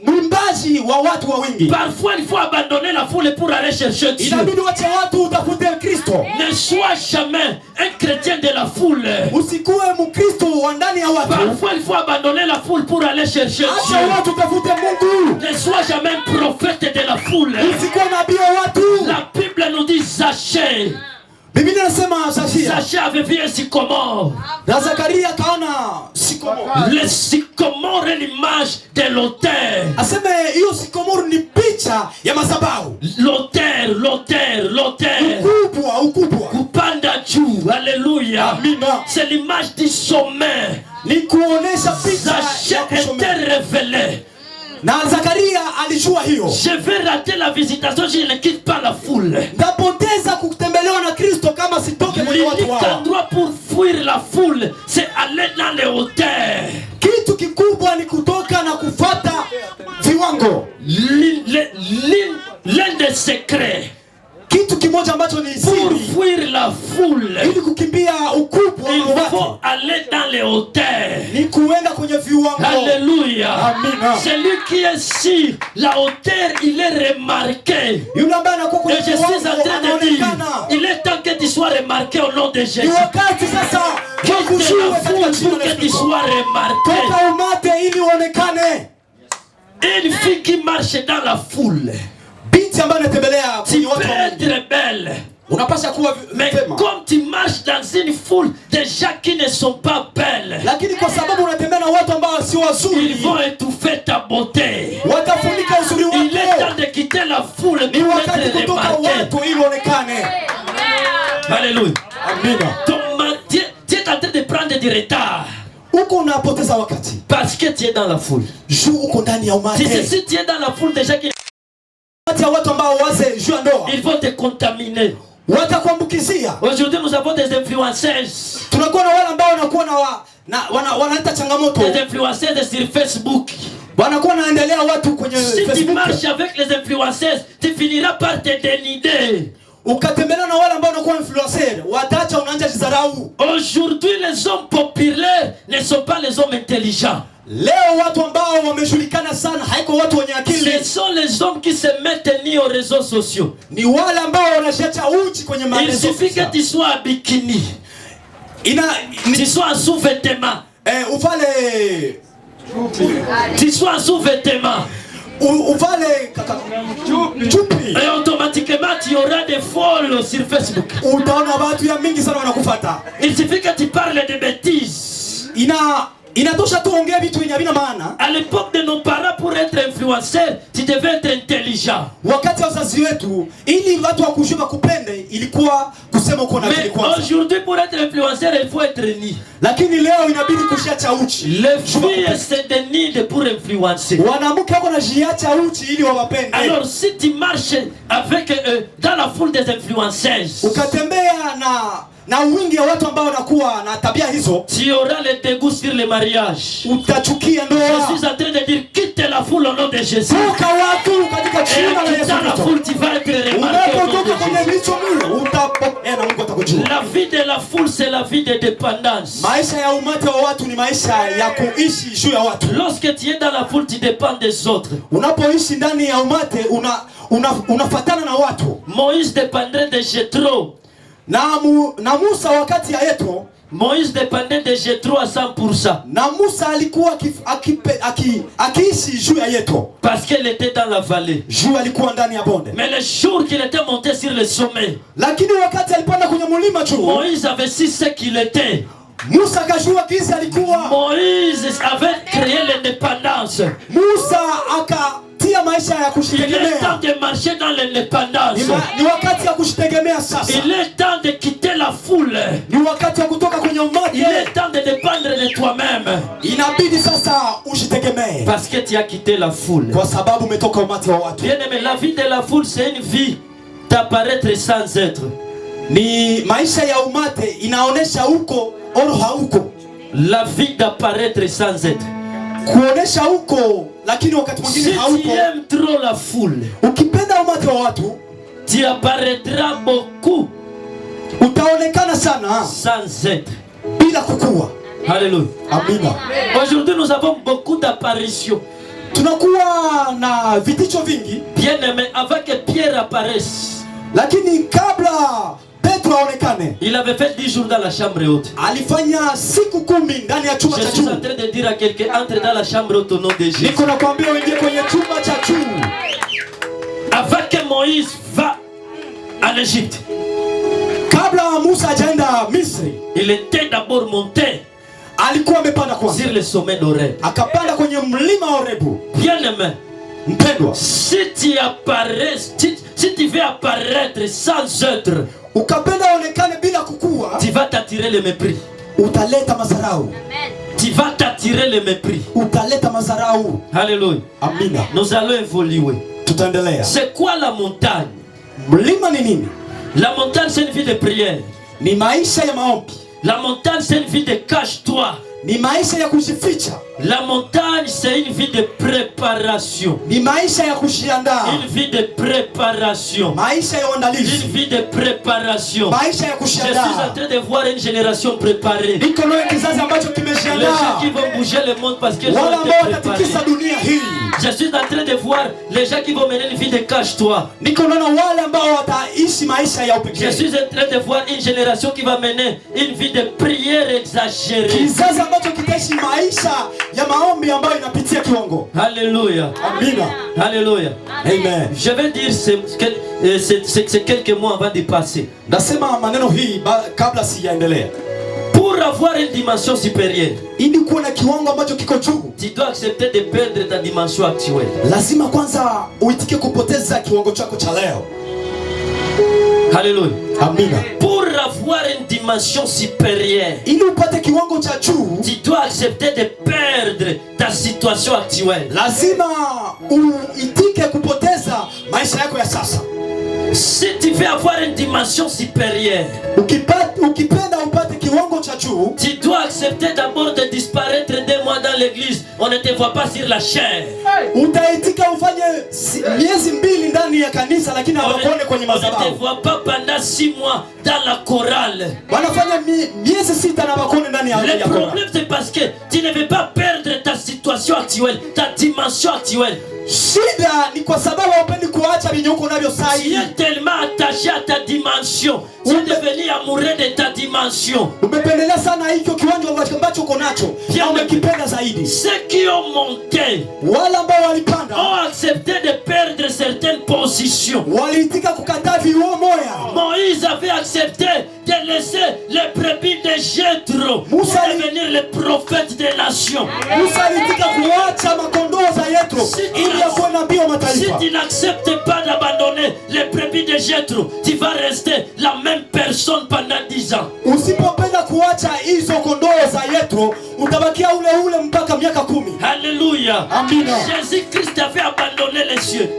mwimbaji wa watu wa wingi. Parfois il faut abandonner la foule pour aller chercher Dieu. Inabidi wache watu utafute Kristo. Ne sois jamais un chrétien de la foule. Usikuwe mkristo wa ndani ya watu. Parfois il faut abandonner la foule pour aller chercher Dieu. Acha watu utafute Mungu. Ne sois jamais un prophète de la foule. Usikuwe nabii wa watu. La Bible nous dit Zaché. Biblia inasema Zaché avait vu un sycomore. Na Zakaria kaona sycomore. Le sycomore est l'image de l'autel. Aseme hiyo sycomore ni picha ya madhabahu. L'autel. Ukubwa. Kupanda juu. Alléluia. Amina. C'est l'image du sommet. Ni kuonesha picha Zaché était révélé. Na Zakaria alijua hiyo. Je vais rater la visitation si je ne quitte pas la foule. Ndapoteza kutembelewa na Kristo kama sitoke kwenye watu wao. L'endroit pour fuir la foule, c'est aller dans les hauteurs. Kitu kikubwa ni kutoka na kufuata viwango. L'un des secrets. Kitu kimoja ambacho ni siri. Pour fuir la foule, ili kukimbia ukubwa wa watu, il faut aller dans les hauteurs. Ni kuenda kwenye viwango. Alléluia. Amina. Celui qui est sur la hauteur, il est remarqué. Yule ambaye anakuwa kwenye viwango, je suis en train de dire, il est temps que tu sois remarqué au nom de Jésus. Ni wakati sasa quitte la foule pour que tu sois remarqué. Toka umate ili uonekane. Une fille qui marche dans la foule, binti ambaye anatembelea kwenye watu, tu peux être belle. Unapasha kuwa mais comme tu marches dans une foule de gens qui ne sont pas belles, lakini kwa sababu unatembea na watu ambao si wazuri, ils vont étouffer ta beauté. Watafunika uzuri wako. Il est temps de quitter la foule pour être remarqué. Ili uonekane. Alléluia. Amina. Tu es en train de prendre du retard. Uko unapoteza wakati. Parce que tu es dans la foule. Juu uko ndani ya umati. Si tu es dans la foule de gens qui watu ambao waze juu ndoa, ils vont te contaminer. Watakuambukizia. Aujourd'hui nous avons des influenceuses. Tunakuwa na wale ambao wanakuwa wanaleta changamoto. Des influenceuses sur Facebook. Wanakuwa wanaendelea watu kwenye Facebook. Si tu marches avec les influenceuses, tu finiras par te dénider. Ukatembelea na wale ambao wanakuwa influencer, wataacha unaanza jidharau. Aujourd'hui les hommes populaires ne sont pas les hommes intelligents. Leo watu ambao wamejulikana sana haiko watu wenye akili. Ce sont les hommes qui se mettent nus aux réseaux sociaux. Ni wale ambao wanashacha uchi kwenye marezo. Il suffit que tu sois en bikini. Tu sois en sous-vêtements. Uvale. Tu sois en sous-vêtements. Uvale chupi. Et automatiquement tu auras des follow sur Facebook. Utaona watu ya mingi sana wanakufuata. Il suffit que tu parles de bêtises. Inatosha tu ongea vitu vyenye havina maana. À l'époque de nos parents, pour être influenceur, tu devais être intelligent. Wakati wa wazazi wetu, ili watu wakujue kupende, ilikuwa kusema uko na akili kwanza. Mais aujourd'hui pour être influenceur, il faut être ni. Lakini leo inabidi kushacha uchi. Les filles se dénident pour influencer. Wanamke wako na jiacha uchi ili wawapende. Alors si tu marches avec dans la foule des influenceuses, ukatembea na wingi ya watu ambao wanakuwa na tabia hizo, tu auras le dégoût sur le mariage. Utachukia ndoa. Je suis en train de dire quitte la foule au nom de Jésus. Toka watu katika jina la Yesu Dans la Kristo. foule, tu vas être remarqué au nom Unapotoka de kwenye Jésus. micho mule utapokea na Mungu atakujua. La vie de la foule, c'est la vie de dépendance. Maisha ya umati wa watu ni maisha ya kuishi juu ya watu. Lorsque tu es dans la foule, tu dépends des autres. Unapoishi ndani ya umati unafatana na watu. Moïse dépendait de Jéthro. Na Musa wakati ya Yetro, Moïse dépendait de Jéthro à 100%. na Musa alikuwa akiishi juu ya Yetro Parce qu'elle était dans la vallée. juu alikuwa ndani ya bonde. Mais le jour qu'il était monté sur le sommet, Lakini wakati alipanda kwenye mlima juu, Moïse avait su ce qu'il était. Musa akajua jinsi alikuwa. Moïse avait créé l'indépendance. Musa akatia maisha ya Il est temps kushitegemea. de marcher dans l'indépendance. Ni wakati ya kushitegemea sasa. Il est temps de quitter la foule. Ni wakati ya kutoka kwenye umati. Il est temps de dépendre de toi-même. Inabidi sasa ushitegemee. Parce que tu as quitté la foule. Kwa sababu umetoka umati wa watu. Bien aimé, la vie de la foule, c'est une vie d'apparaître sans être. Ni maisha ya umati inaonesha uko au hauko. La vie d'apparaître sans être. Kuonesha uko lakini wakati Si mwingine tu hauko. aimes trop la foule, Ukipenda umati wa watu, tu apparaîtras beaucoup utaonekana sana sans être. bila kukua. Alléluia. Amina. Aujourd'hui, nous avons beaucoup d'apparitions. Tunakuwa na vitisho vingi, Bien aimé, avant que Pierre apparaisse, lakini kabla Petro aonekane, il avait fait 10 jours dans la chambre haute. alifanya siku 10 ndani ya chumba Je cha suis en juu. train de dire à quelqu'un, entre dans la chambre haute au nom de Jésus. Niko nakwambia uingie kwenye chumba cha juu. Avant que Moïse va en Égypte, Kabla Musa hajaenda Misri, il était d'abord monté alikuwa amepanda kwanza. sur le sommet d'Horeb. Akapanda kwenye mlima Horebu. Bien aimé, Mpendwa, si tu apparais, si tu veux apparaître sans être, ukapenda onekane bila kukua, tu vas t'attirer le mépris. utaleta madharau. Tu vas t'attirer le mépris. Utaleta madharau. Alléluia. Amina. Nous allons évoluer. Tutaendelea. C'est quoi la montagne? Mlima ni nini? La montagne, c'est une vie de prière. Ni maisha ya maombi. La montagne, c'est une vie de cache-toi. Ni maisha ya kujificha. La montagne, c'est une vie de préparation. Ni maisha ya kujiandaa. Une vie de préparation. Maisha ya Une uandalizi. vie de préparation. Maisha ya Je suis en kujiandaa. train de voir une génération préparée. Niko nayo kizazi ambacho Les gens kimejiandaa. qui vont bouger le monde parce qu'ils ont Wale été ambao préparés. watatikisa dunia hii. Je suis en train de voir les gens qui vont mener une vie de cache-toi. Niko naona wale ambao wataishi maisha ya Je upekee. suis en train de voir une génération qui va mener une vie de prière exagérée. Kizazi ambacho kitaishi maisha ya maombi ambayo inapitia kiwango. Alléluia. Amina. Alléluia. Amen. Je vais dire c'est quelques mois avant de passer. Nasema maneno hii kabla sijaendelea. Pour avoir une dimension supérieure, Ili kuwa na kiwango ambacho kiko juu, tu dois accepter de perdre ta dimension actuelle. lazima kwanza uitike kupoteza kiwango chako cha leo. Alléluia. Amina. Pour avoir une dimension supérieure, Ili upate kiwango cha juu, tu dois accepter de perdre ta situation actuelle. lazima uitike kupoteza maisha yako ya sasa. Si tu veux avoir une dimension supérieure, Ukipenda upate kiwango cha juu, tu dois accepter d'abord de disparaître 2 mois dans l'église. On ne te voit pas sur la chair. utaitika ufanye miezi 2 ndani ya kanisa, lakini On hawakuone kwenye ne te madhabahu. voit pas pendant 6 mois dans la chorale. Wanafanya miezi 6 na hawakuone ndani ya Le kora. problème c'est parce que tu ne veux pas perdre ta situation actuelle, ta dimension actuelle. Shida ni kwa sababu haupendi kuacha vinyuko unavyo Tu sahi. es tellement attaché à ta dimension. Tu es devenu amoureux de ta dimension. Umependelea sana hicho kiwango ambacho uko nacho. Bien, Na umekipenda zaidi. Ceux qui ont monté Wale ambao walipanda ont accepté de perdre certaines positions. waliitika kukataa viuo moya. Moïse avait accepté de laisser les brebis de Jéthro pour Moussa- devenir le prophète des nations. Musa aliitika kuacha makondoo za Yetro ili akuwe nabii wa Si mataifa. tu n'acceptes pas d'abandonner les brebis de Jéthro, tu vas rester la même personne pendant 10 ans. Usipopenda kuacha hizo kondoo za Yetro, utabakia ule ule mpaka miaka 10. Alléluia. Amina. Jésus-Christ avait abandonné les cieux.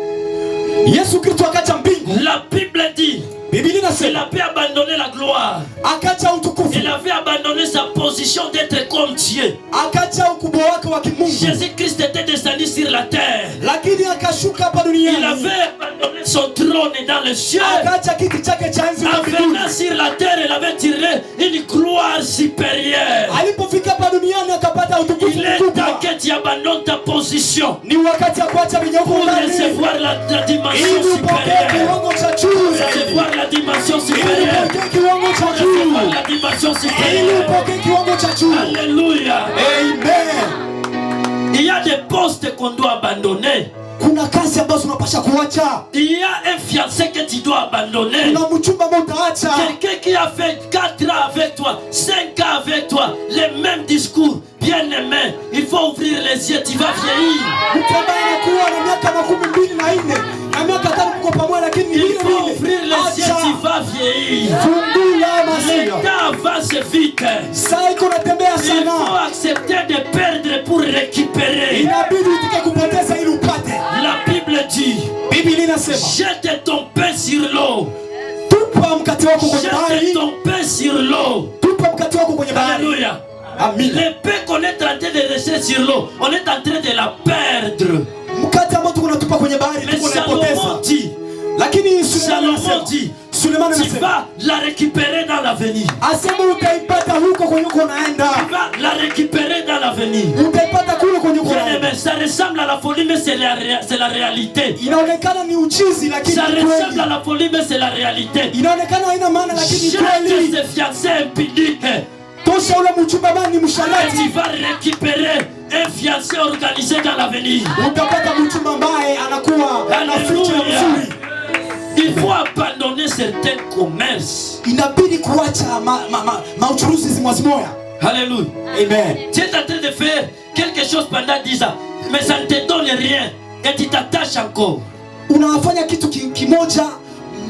Yesu Kristo akacha mbingu. La Bible dit Biblia Il inasema avait abandonné la gloire. akacha utukufu, Il avait abandonné sa position d'être comme Dieu. akacha ukubwa wake wa kimungu, Jésus-Christ était descendu sur la terre. lakini akashuka hapa Il duniani, avait abandonné son trône dans le ciel. akacha kiti chake cha enzi En na mbinguni. venant sur la terre, il avait tiré une gloire supérieure. Alipofika hapa duniani akapata utukufu Il est mkubwa. temps que tu abandonnes ta position Ni wakati ya kuacha vinyauko pour ndani recevoir la dimension ili upokee supérieure. kiwango cha juu zaidi, Recevoir la dimension ili supérieure. upokee kiwango cha Recevoir juu, la dimension ili supérieure. upokee kiwango cha juu. Alléluia. Amen. Il y a des postes qu'on doit abandonner. Kuna kazi ambazo unapasha kuacha, Il y a un fiancé que tu dois abandonner. kuna mchumba ambao utaacha, Quelqu'un qui a fait 4 ans avec toi, 5 ans avec toi, les mêmes discours, bien aimé, il faut ouvrir les yeux, tu vas vieillir. mtu ambaye anakuwa na miaka 24 na miaka 5 mko pamoja, lakini Il vile faut ouvrir vile les yeux, tu vas vieillir. fungula Le masia. temps avance vite. Saa iko natembea Il faut sana, accepter de perdre pour récupérer. inabidi utike kupoteza ili upate. La Bible dit, Biblia inasema jette ton pain sur l'eau. tupa mkate wako kwenye Jette bahari, ton pain sur l'eau. tupa mkate wako kwenye bahari. Alléluia. Amina. Le pain qu'on est en train de laisser sur l'eau, on est en train de la perdre. Mkate ambao tuko natupa kwenye bahari Mais tuko Salomon naipoteza. dit, Lakini Salomon dit, Sulemani tu anasema vas la récupérer dans l'avenir. asema utaipata huko kwenye uko naenda, Tu vas la récupérer dans l'avenir. utaipata kule kwenye uko Bien naenda. aimé, ça ressemble à la folie, mais c'est la réalité. Inaonekana ni uchizi lakini Ça ni ressemble kweli. à la folie, mais c'est la réalité. Inaonekana haina maana lakini ni Jette kweli. ces fiancés impudiques. Tosha ule mchumba bani ni Et tu msharati, vas récupérer un fiancé organisé dans l'avenir. utapata mchumba ambaye anakuwa na ficha Alléluia. nzuri. Il faut abandonner certains commerces. Inabidi kuacha mauchuruzi zimwazimoya. Alléluia. Amen. Tu es en train de faire quelque chose pendant 10 ans, mais ça ne te donne rien et tu t'attaches encore. Unafanya kitu kimoja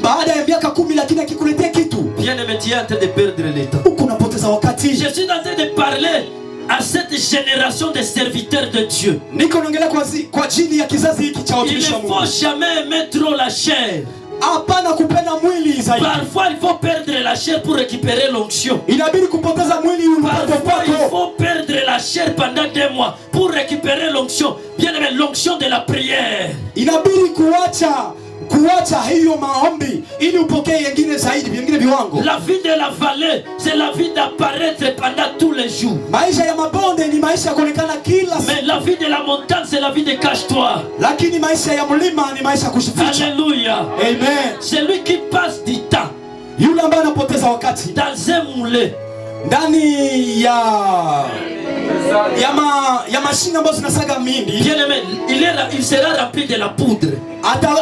baada ya miaka 10 lakini akikuletea kitu Bien aimé, tu es en train de perdre le temps. huko unapoteza wakati. Je suis en train de parler à cette génération de serviteurs de Dieu. Niko naongelea kwa ajili ya kizazi hiki cha Il watumishi ne wa Mungu. faut jamais aimer trop la chair. Hapana kupenda mwili zaidi. Parfois, il faut perdre la chair pour récupérer l'onction. Inabidi kupoteza mwili ili upate Parfois, il upako. faut perdre la chair pendant 2 mois pour récupérer l'onction. Bien aimé, l'onction de la prière. Inabidi kuacha hiyo maombi ili upokee yengine zaidi, vingine viwango. La vie de la vallée, c'est la vie d'apparaître pendant tous les jours. Maisha ya mabonde ni maisha ya kuonekana kila siku, Mais la vie de la montagne, c'est la vie de cache-toi. lakini maisha ya mlima ni maisha ya kujificha. Alléluia. Amen. Celui qui passe du temps Yule ambaye anapoteza wakati dans un moulin, ndani ya mashine ambazo zinasaga mindi, bien aimé, il sera rempli de la poudre.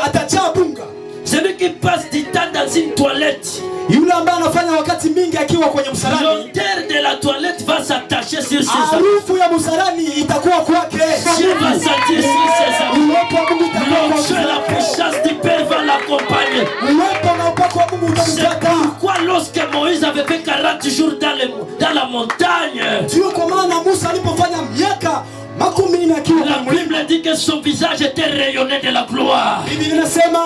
atajaa bunga. Celui qui passe du temps dans une toilette, Yule ambaye anafanya wakati mingi akiwa kwenye msalani, l'odeur de la toilette va s'attacher sur ses habits. harufu ya msalani itakuwa kwake. Dieu va sentir sur ses habits. Uwepo wa Mungu itakuwa L'onction et la kwake. puissance du Père va l'accompagner. Uwepo na upako wa Mungu C'est utamfuata. pourquoi lorsque Moïse avait fait 40 jours dans la montagne, Ndio kwa maana Musa alipofanya miaka 40 akiwa la kwa mlima, Bible dit que son visage était rayonné de la gloire. Biblia inasema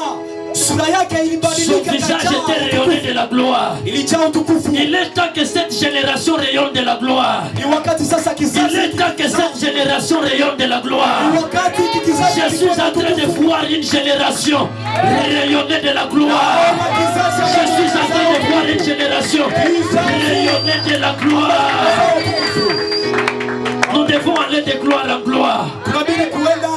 sura yake Son ilibadilika, visage était rayonné de la gloire. ilijaa utukufu. Il est temps que cette génération rayonne de la gloire. Ni wakati sasa Il kizazi est temps que cette génération rayonne de la gloire. ni wakati hiki kizazi Je suis en train de voir une génération rayonner de la gloire. Je suis en train de voir une génération rayonner de la gloire. Nous devons aller de gloire en gloire. tunabidi kuenda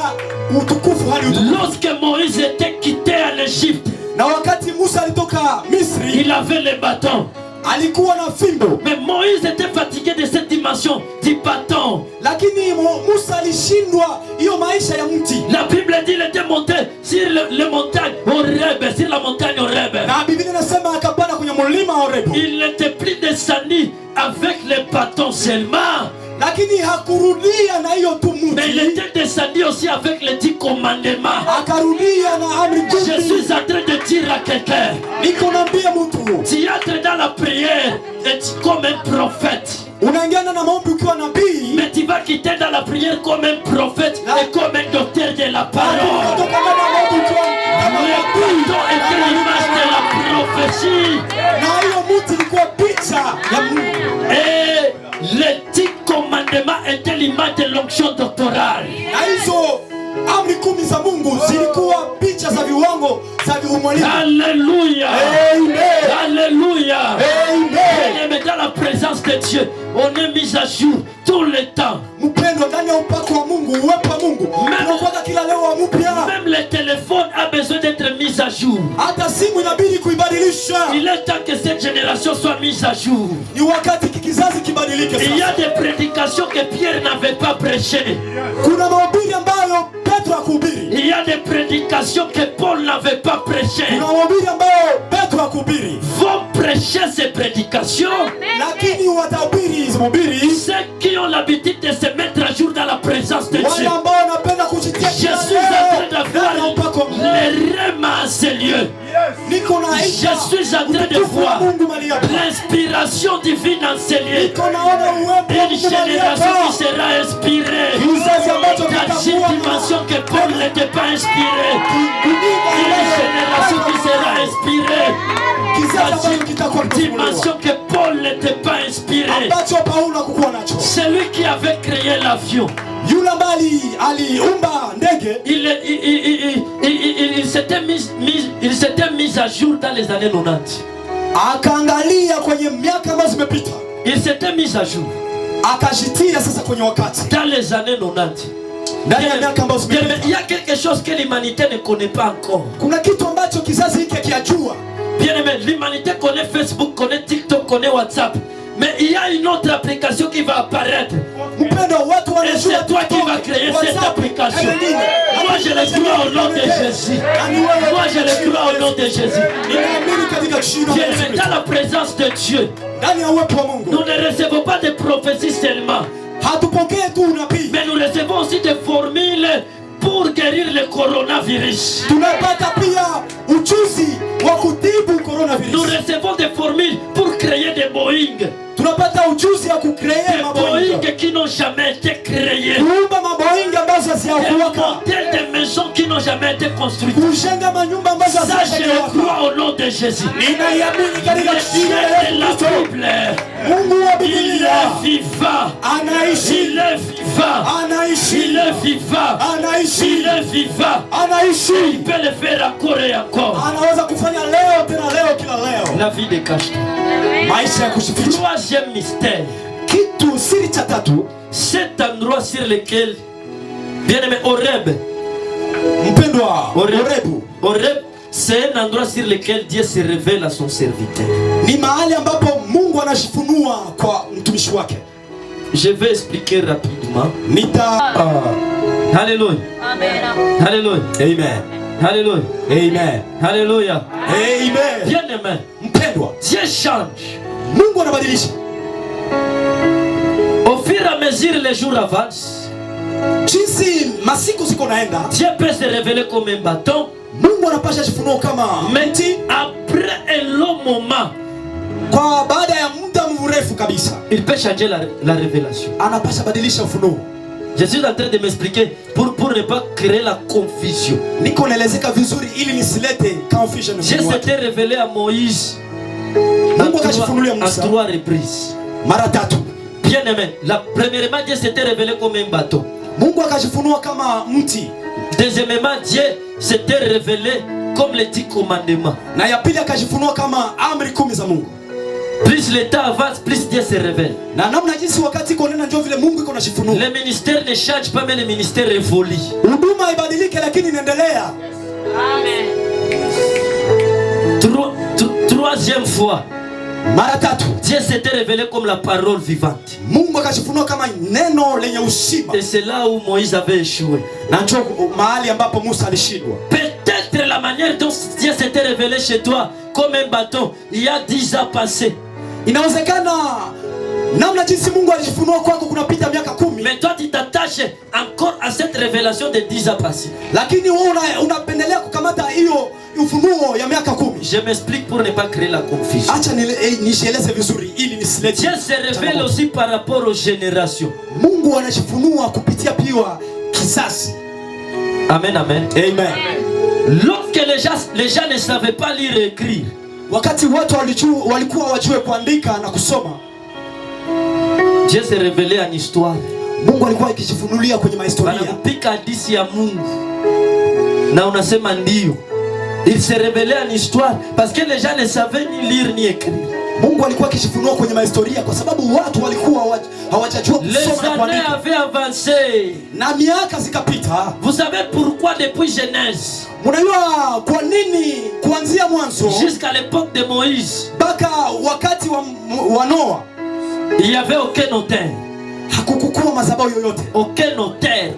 utukufu hadi utukufu. Lorsque Moïse était quitté en Égypte, Na wakati Musa alitoka Misri il avait le bâton. alikuwa na fimbo, Mais Moïse était fatigué de cette dimension du bâton. lakini Musa alishindwa hiyo maisha ya mti. La Bible dit qu'il était monté sur les montagnes Horeb, sur la montagne Horeb. Na Biblia inasema akapanda kwenye mlima Horebu, Il n'était plus descendu avec les bâtons seulement, lakini hakurudia na hiyo tu mais il mti, était descendu aussi avec les 10 commandements. akarudia na amri Je 10. suis en train de dire à quelqu'un, Niko naambia mtu, tu entres dans la prière et tu comme un prophète. unaingiana na maombi ukiwa nabii, Mais tu vas quitter dans la prière comme un prophète et comme un docteur de la lakini parole. unatoka ndani ya maombi ukiwa kama Le nabii. bâton était l'image de la prophétie. Jésus. Na hiyo mti ilikuwa picha ya Mungu. Et les 10 commandements étaient l'image de l'onction doctorale. Na hizo amri 10 za Mungu zilikuwa picha za viwango za umwalimu. Alléluia. Amen. Alléluia. Amen. Et dans la présence de Dieu, on est mis à jour tout le temps. Mpendo, ndani ya upako wa Mungu, uwepo wa Mungu, unakuwa kila leo wa mpya. Même le téléphone a besoin d'être mis à jour. Hata simu inabidi kuibadilisha. Il est temps que cette génération soit mise à jour. Ni wakati kizazi kibadilike sasa. Il y a des prédications que Pierre n'avait pas prêchées. Kuna mahubiri ambayo Petro hakuhubiri. Il y a des prédications que Paul n'avait pas prêchées. Kuna mahubiri ambayo Petro hakuhubiri. Vont prêcher ces prédications. Lakini watahubiri hizo mahubiri ceux qui ont l'habitude de se mettre à jour dans la présence de Dieu. wale ambao wanapenda kujitia Je suis en train d'avoir les rêves à ces lieux. Je suis en train de voir l'inspiration divine en ces lieux. Une génération qui sera inspirée dans une dimension que Paul n'était pas inspiré. Une génération qui sera inspirée dans une dimension que Paul n'était pas inspiré. Celui qui avait créé l'avion, il s'était mis à jour dans les années 90. Il s'était mis à jour dans les années 90. Il y a quelque chose que l'humanité ne connaît pas encore. Bien aimé, l'humanité connaît Facebook, connaît TikTok, connaît WhatsApp. Mais il y a une autre application qui va apparaître. Et c'est toi qui vas créer cette application. Moi je le crois au nom de Jésus. Moi je le crois au nom de Jésus. Bien aimé, dans la présence de Dieu, nous ne recevons pas de prophéties seulement. Mais nous recevons aussi des formules pour guérir le coronavirus. Nous recevons des formules pour créer des Boeing. Des Boeing qui n'ont jamais été créés. Des modèles de maisons qui n'ont jamais été construites. Ça, je le crois au nom de Jésus. Le Dieu de la Bible, il est vivant. Il est vivant. Il est vivant. Il est vivant. Il peut le faire encore et encore. La vie de Cacheté. Troisième mystère. Cet endroit sur lequel, bien aimé, Horeb, c'est un endroit sur lequel Dieu se révèle à son serviteur. Je vais expliquer rapidement. Alléluia. Alléluia. Amen. Alléluia. Amen. Alléluia. Amen. Bien aimé, Dieu change. Au fur et à mesure les jours avancent, Dieu peut se révéler comme un bâton. Mais après un long moment, il peut changer la révélation. Je suis en train de m'expliquer pour ne pas créer la confusion. Dieu s'était révélé à Moïse à 3 reprises. Bien aimé, premièrement Dieu s'était révélé comme un bâton. Deuxièmement, Dieu s'était révélé comme les 10 commandements. Plus le temps avance, plus Dieu se révèle. Le ministère ne change pas, mais le ministère évolue. Troisième fois, Dieu s'était révélé comme la parole vivante. Et c'est là où Moïse avait échoué. Peut-être la manière dont Dieu s'était révélé chez toi comme un bâton, il y a 10 ans passés. Mais toi tu t'attaches encore à cette révélation de 10 ans passés. Je m'explique pour ne pas créer la confusion. Dieu se révèle aussi par rapport aux générations. Amen, amen. Amen. Lorsque les gens ne savaient pas lire et écrire, wakati watu walikuwa wajue kuandika na kusoma, Dieu se révélait en histoire. Mungu alikuwa akijifunulia kwenye mahistoria. Wanakupika hadithi ya Mungu na unasema ndio. Il se révélait en histoire parce que les gens ne savaient ni lire ni écrire. Mungu alikuwa akijifunua kwenye mahistoria kwa sababu watu walikuwa hawajajua kusoma na kuandika. Les années avaient avancé. Na miaka zikapita. Vous savez pourquoi depuis Genèse? Mnajua kwa nini kuanzia mwanzo jusqu'à l'époque de Moïse, mpaka wakati wa Noa, il y avait aucun notaire. Hakukukuwa madhabahu yoyote. Aucun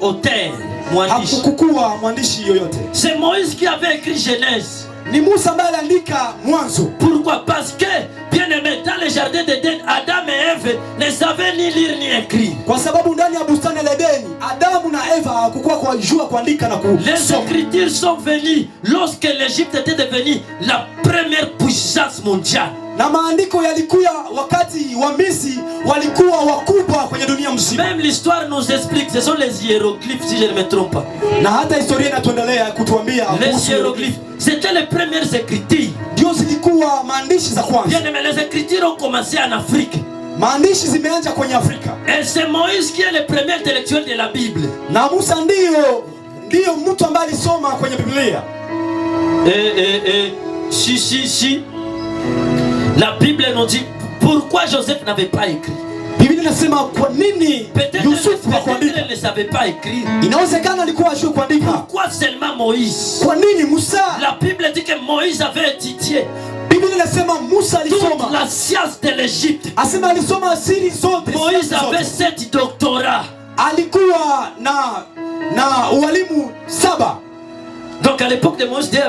auteur, mwandishi. Hakukukuwa mwandishi yoyote. C'est Moïse qui avait écrit Genèse. Ni Musa ambaye aliandika Mwanzo. Pourquoi? Parce que, bien aimé, dans le jardin d'Éden, Adam et Ève ne savaient ni lire ni écrire. Kwa sababu ndani ya bustani la Edeni, Adamu na Eva hawakuwa kujua kuandika na kusoma. Les écritures sont venues lorsque l'Égypte était devenue la première puissance mondiale. Na maandiko yalikuwa wakati wa Misri walikuwa wakubwa kwenye dunia mzima. Même l'histoire nous explique, ce sont les hiéroglyphes si je ne me trompe pas. Na hata historia inatuendelea kutuambia les hiéroglyphes, c'était les premières écritures. Ndio zilikuwa maandishi za kwanza. Bien aimé, les écritures ont commencé en Afrique. Maandishi zimeanza kwenye Afrika. Et c'est Moïse qui est le premier intellectuel de la Bible. Na Musa ndio mtu ambaye alisoma kwenye Biblia. Si. La Bible nous dit pourquoi Joseph n'avait pas écrit. Biblia inasema kwa nini Yusufu hakuandika. Il ne savait pas écrire. Inawezekana alikuwa hajui kuandika. Pourquoi seulement Moïse? Kwa nini Musa? La Bible dit que Moïse avait étudié Biblia inasema Musa alisoma toute la science de l'Égypte. Asema alisoma siri zote. Moïse avait 7 doctorats. Alikuwa na ualimu 7. Donc à l'époque de Moïse, Dieu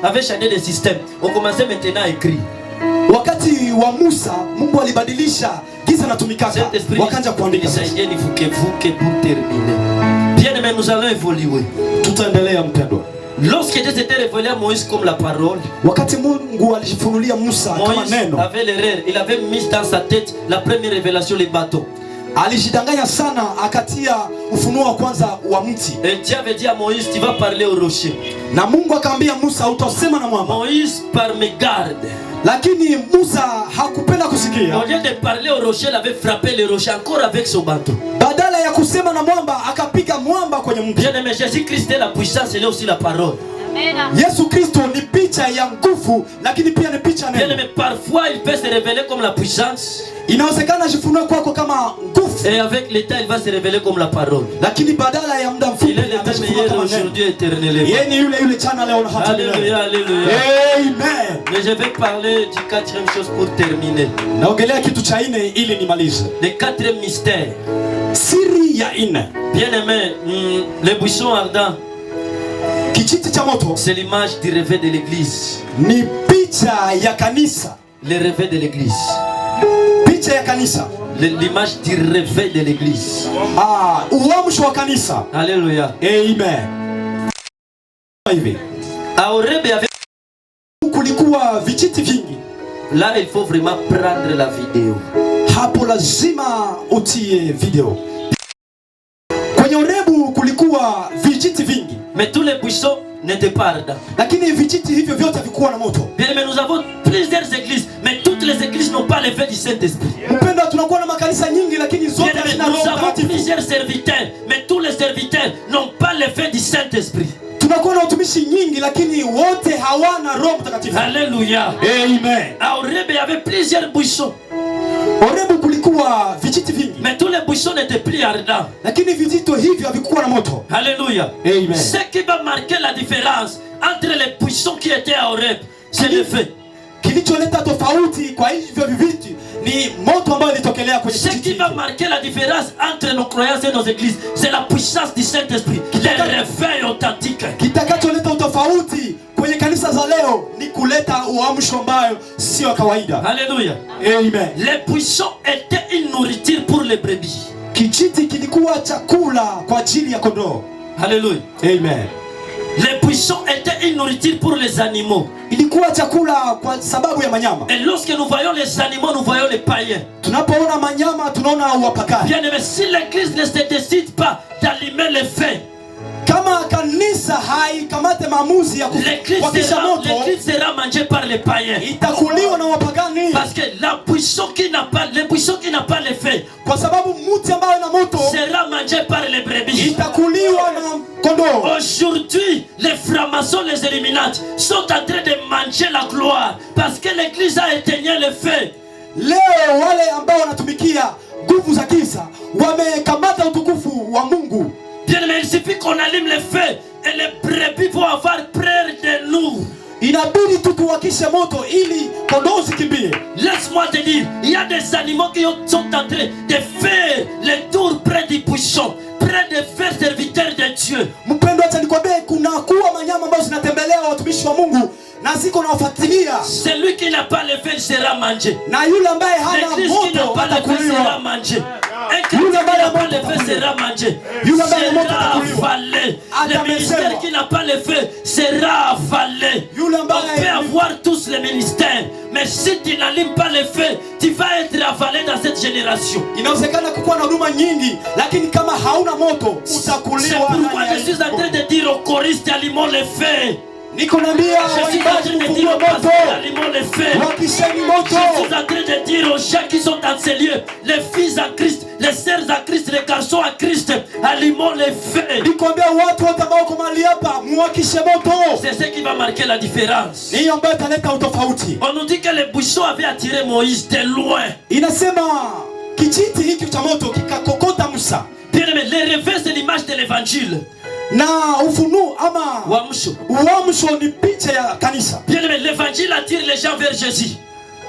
avait changé le système. On commençait maintenant à écrire. Wakati wa Musa, Mungu alibadilisha giza na tumikaka. Wakaanza kuandika. Pour terminer. Bien aimé, nous allons évoluer. Tutaendelea mpendwa. Lorsque Dieu s'était révélé à Moïse comme la parole, wakati Mungu alijifunulia Musa kama neno, Moïse avait l'erreur. Il avait mis dans sa tête la première révélation, les bâtons. Alijidanganya sana, akatia ufunuo wa kwanza wa mti. Et Dieu avait dit à Moïse, tu vas parler au rocher. Na Mungu akamwambia Musa, utasema na mwamba. Moïse par mégarde. Lakini Musa hakupenda kusikia. Au lieu de parler au rocher, il avait frappé le rocher encore avec son bâton. Badala ya kusema na mwamba, akapiga mwamba kwenye mti. Bien aimé, Jésus-Christ est la puissance, il est aussi la parole. Yesu Kristo ni picha ya nguvu, lakini pia ni picha neno. Bien aimé, parfois il peut se révéler comme la puissance. Inawezekana jifunue kwako kama nguvu. Et avec le temps, il va se révéler comme la parole. Lakini badala ya muda mfupi, il est le même hier, aujourd'hui, éternellement. Yeye ni yule jana, leo na hata milele. Alléluia, alléluia. Amen. Mais je vais parler du 4e chose pour terminer. Naongelea kitu cha 4 ili nimalize. Le 4e mystère. Siri ya 4. Bien aimé, le buisson ardent, kijiti cha moto, c'est l'image du réveil de l'église. Ni picha ya kanisa. Le réveil de l'église. Picha ya kanisa. L'image du réveil de l'église. Uamsho wa kanisa. Alléluia. Amen. Hivi. Horeb avait kulikuwa vijiti vingi. Là, il faut vraiment prendre la vidéo. Hapo lazima utie video. Kwenye Horebu kulikuwa vijiti vingi. Mais tous les buissons n'étaient pas ardents. Lakini vijiti hivyo vyote havikuwa na moto. Bien, mais nous avons plusieurs églises, mais toutes les églises n'ont pas l'effet du Saint-Esprit. Mpendwa, tunakuwa na makanisa nyingi lakini zote hazina roho nous avons mtakatifu. plusieurs serviteurs, mais tous les serviteurs n'ont pas l'effet du Saint-Esprit. Tunakuwa na utumishi nyingi lakini wote hawana roho mtakatifu. Alléluia. Amen. À Horeb, il y avait plusieurs buissons. Horebu kulikuwa vijiti vingi. Mais tous les buissons n'étaient plus ardents. Lakini vijito hivyo havikuwa na moto. Alléluia. Amen. Ce qui va marquer la différence entre les buissons qui étaient à Horeb, c'est le feu. Kilicholeta tofauti kwa hivyo vijiti ni moto ambao ilitokelea kwenye Ce vijiti. qui va marquer la différence entre nos croyances et nos églises, c'est la puissance du Saint-Esprit, le réveil authentique. Kitakacholeta utofauti kwenye kanisa za leo ni kuleta uamsho ambayo sio kawaida. Alléluia. Amen. Les buissons étaient une nourriture pour les brebis. Kijiti kilikuwa chakula kwa ajili ya kondoo. Alléluia. Amen. Les buissons étaient une nourriture pour les animaux. Ilikuwa chakula kwa sababu ya manyama. Et lorsque nous voyons les animaux, nous voyons les païens. Tunapoona manyama tunaona wapagani. Bien aimé, si l'église ne se décide pas d'allumer les feux, kama kanisa kanisa haikamate maamuzi ya kuwakisha moto, l'église sera mangée par les païens. itakuliwa na wapagani. Parce que la buisson qui n'a pas, le buisson qui n'a pas l'effet, Kwa sababu mti ambayo ina moto sera mangé par les brebis. itakuliwa na kondoo. Aujourd'hui, les francs-maçons, les Illuminati sont en train de manger la gloire parce que l'église a éteigné le feu. Leo wale ambao wanatumikia nguvu za giza wamekamata utukufu wa Mungu. Bien, mais il suffit qu'on allume le feu et les brebis vont avoir peur de nous. Inabidi tu tuwakishe moto ili kondoo zikimbie. Laisse-moi te dire, il y a des animaux qui sont en train de faire le tour près du buisson, près des faits serviteurs de Dieu. Mpendo, acha nikwambie, kuna kuwa manyama ambazo zinatembelea watumishi wa Mungu na ziko nawafuatilia. Celui qui n'a pas le feu sera mangé. Na yule ambaye hana L'église qui n'a moto pas le feu sera atakuliwa. mangé. Un chrétien qui n'a pas le feu sera mangé. Sera avalé. Le ministère qui n'a pas le feu sera avalé. On peut avoir tous les ministères, mais si tu n'allumes pas le feu, tu vas être avalé dans cette génération. Inawezekana kukuwa na huduma nyingi, lakini kama hauna moto C'est utakuliwa. pourquoi je suis en train de dire aux choristes, allumons le feu. Niko naambia Je suis en train de dire aux pasteurs, allumons le feu. wakisheni Je moto. suis en train de dire aux gens qui sont dans ces lieux, les fils à Christ, les sœurs à Christ, les garçons à Christ, allumons le feu. Nikwambia watu wote ambao wako mahali hapa muwakishe moto. C'est ce qui va marquer la différence. Hiyo ambayo italeta utofauti. On nous dit que le buisson avait attiré Moïse de loin. Inasema kijiti hiki cha moto kikakokota Musa. Bien aimé, le réveil c'est l'image de l'évangile. Na ufunuo ama Uamsho. uamsho ni picha ya kanisa. Bien aimé, l'évangile attire les gens vers Jésus.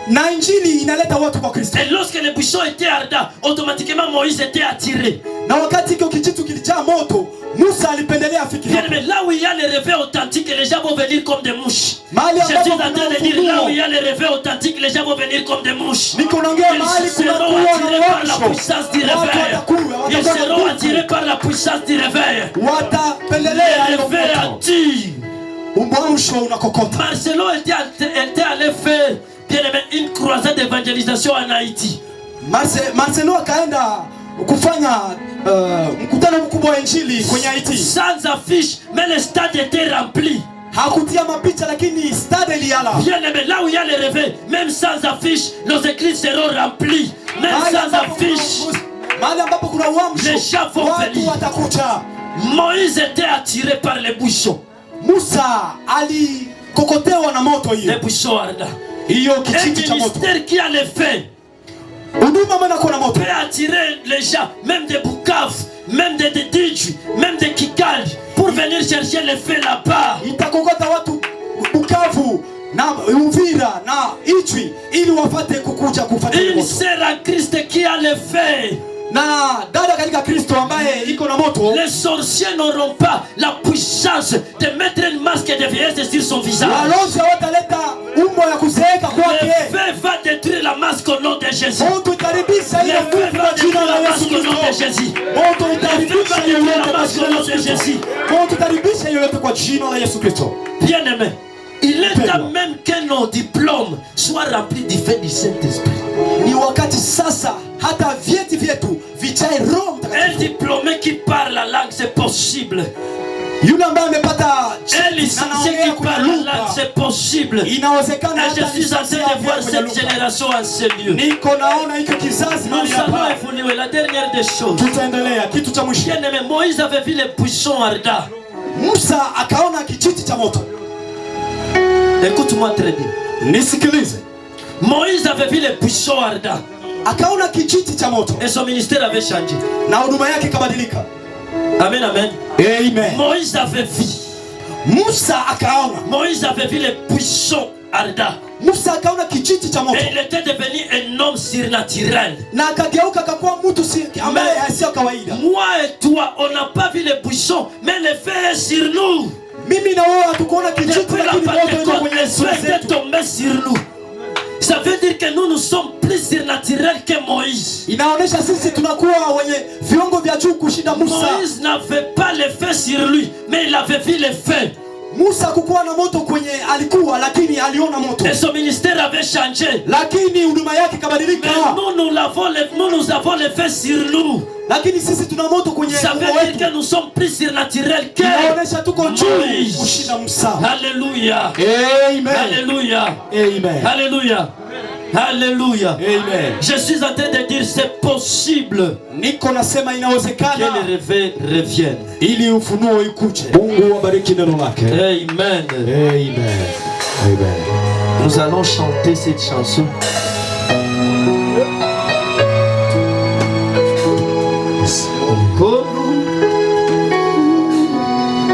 Na injili inaleta watu kwa Kristo. Et lorsque le buisson était ardent, automatiquement Moïse était attiré. Na wakati hiyo kijiti kilijaa moto, Musa alipendelea afike Bien hapo. aimé, là où il y a le réveil authentique, les gens vont venir comme des mouches. Mahali Je suis ambapo en train kuna de dire, là où il y ufunuo. a le réveil authentique, les gens vont venir comme des mouches. Niko naongea mahali Ils kuna seront kuwa attirés na par la uamsho. puissance du Watu réveil. watakuwa, Ils watakuwa seront na attirés nguvu. par la puissance du réveil. Watapendelea Le hiyo réveil moto. attire. Uamsho unakokota. Marcelo était allé faire, bien aimé, une croisade d'évangélisation en Haïti. Marcelo akaenda kufanya mkutano mkubwa wa injili kwenye Haiti. Sans affiche, mais le stade était rempli. Hakutia mapicha lakini stade iliala. Bien aimé, là où il y a le réveil, même sans affiche, nos églises seront remplies. Même sans affiche, Mahali ambapo kuna uamsho, les gens vont watu venir. watakuja. Moïse était attiré par les buissons. Musa alikokotewa na moto Les hiyo. buissons ardents. Hiyo Un kijiti cha moto. ministère qui a le feu Huduma maana kuna moto. peut attirer les gens, même de Bukavu, même de Didju, même de Kigali, pour venir chercher le feu là-bas. Itakokota watu Bukavu na Uvira na Itwi ili wapate kukuja kufuatilia Une moto. sœur à Christ qui a le feu. Na dada katika Kristo ambaye iko na moto. Les sorciers n'auront pas la puissance de mettre un masque de vieillesse sur son visage. Walozi wataleta umbo ya kuzeeka Le kwake. feu va détruire la masque au nom de Jésus. Moto itaribisha Le ile feu nguvu va kwa jina détruire la la Yesu masque au nom de Kristo. Jésus. Moto Le feu va itaribisha détruire yoyote la kwa masque jina au la nom de Yesu Kristo. Jésus. Moto itaribisha yoyote kwa jina la Yesu Kristo. Bien aimé, il est temps même que nos diplômes soient remplis du feu du Saint-Esprit. Ni wakati sasa hata vyeti vyetu vijae Roho Un Mtakatifu. diplômé qui parle la langue, c'est possible. Yule ambaye amepata Un cheti na licencié anaongea qui kwa parle la langue, lugha, c'est possible. Et inawezekana je hata suis en train de voir kwenye cette lugha. génération en ce lieu. Niko naona hiko kizazi Nous mahali allons hapa. évoluer. La dernière des choses. Tutaendelea kitu cha mwisho. Bien aimé, Moïse avait vu les buissons ardents. Musa akaona kijiti cha moto. Écoute-moi très bien. Nisikilize. Moïse avait vu les buissons ardents. Akaona kijiti cha moto Et son ministère avait changé. na huduma yake ikabadilika. Amen, amen. Amen. Moïse avait vu. Musa akaona. Moïse avait vu les buissons ardents. Musa akaona kijiti cha moto Et il était devenu un homme surnaturel. na akageuka akakuwa mtu ambaye sio kawaida. Moi et toi, on n'a pas vu les buissons, mais le feu est sur nous. Mimi na wewe hatukuona kijiti Depuis la lakini moto uko Pentecôte, kwenye le feu sura est zetu. tombé sur nous. Ça veut dire que nous sommes plus surnaturels que Moïse. Inaonesha sisi tunakuwa wenye viungo vya juu kushinda Musa. Moïse n'avait pas le feu sur lui, mais il avait vu le feu. Musa kukuwa na moto kwenye alikuwa, lakini aliona moto. Et son ministère avait changé. Lakini huduma yake Mais ikabadilika. nous avons le feu sur nous. lakini sisi tuna moto kwenye Ça veut moyo dire wetu. que nous sommes plus surnaturels que Inaonesha tuko juu Moïse. kushinda Musa. Alléluia. Amen. Alléluia. Amen. Alléluia. Alléluia. Amen. Je suis en train de dire c'est possible Niko nasema que inawezekana le réveil revienne. ili ufunuo ikuje. Mungu abariki neno lake. Amen. Amen. Amen. Nous allons chanter cette chanson.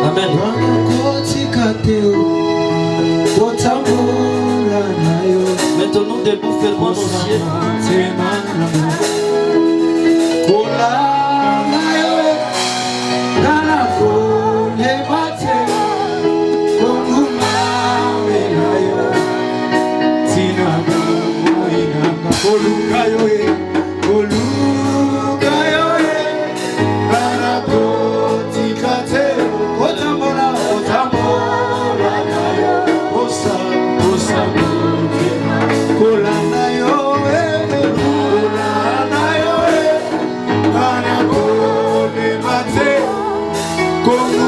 Amen. Mettons-nous debout, fermons nos yeux. Como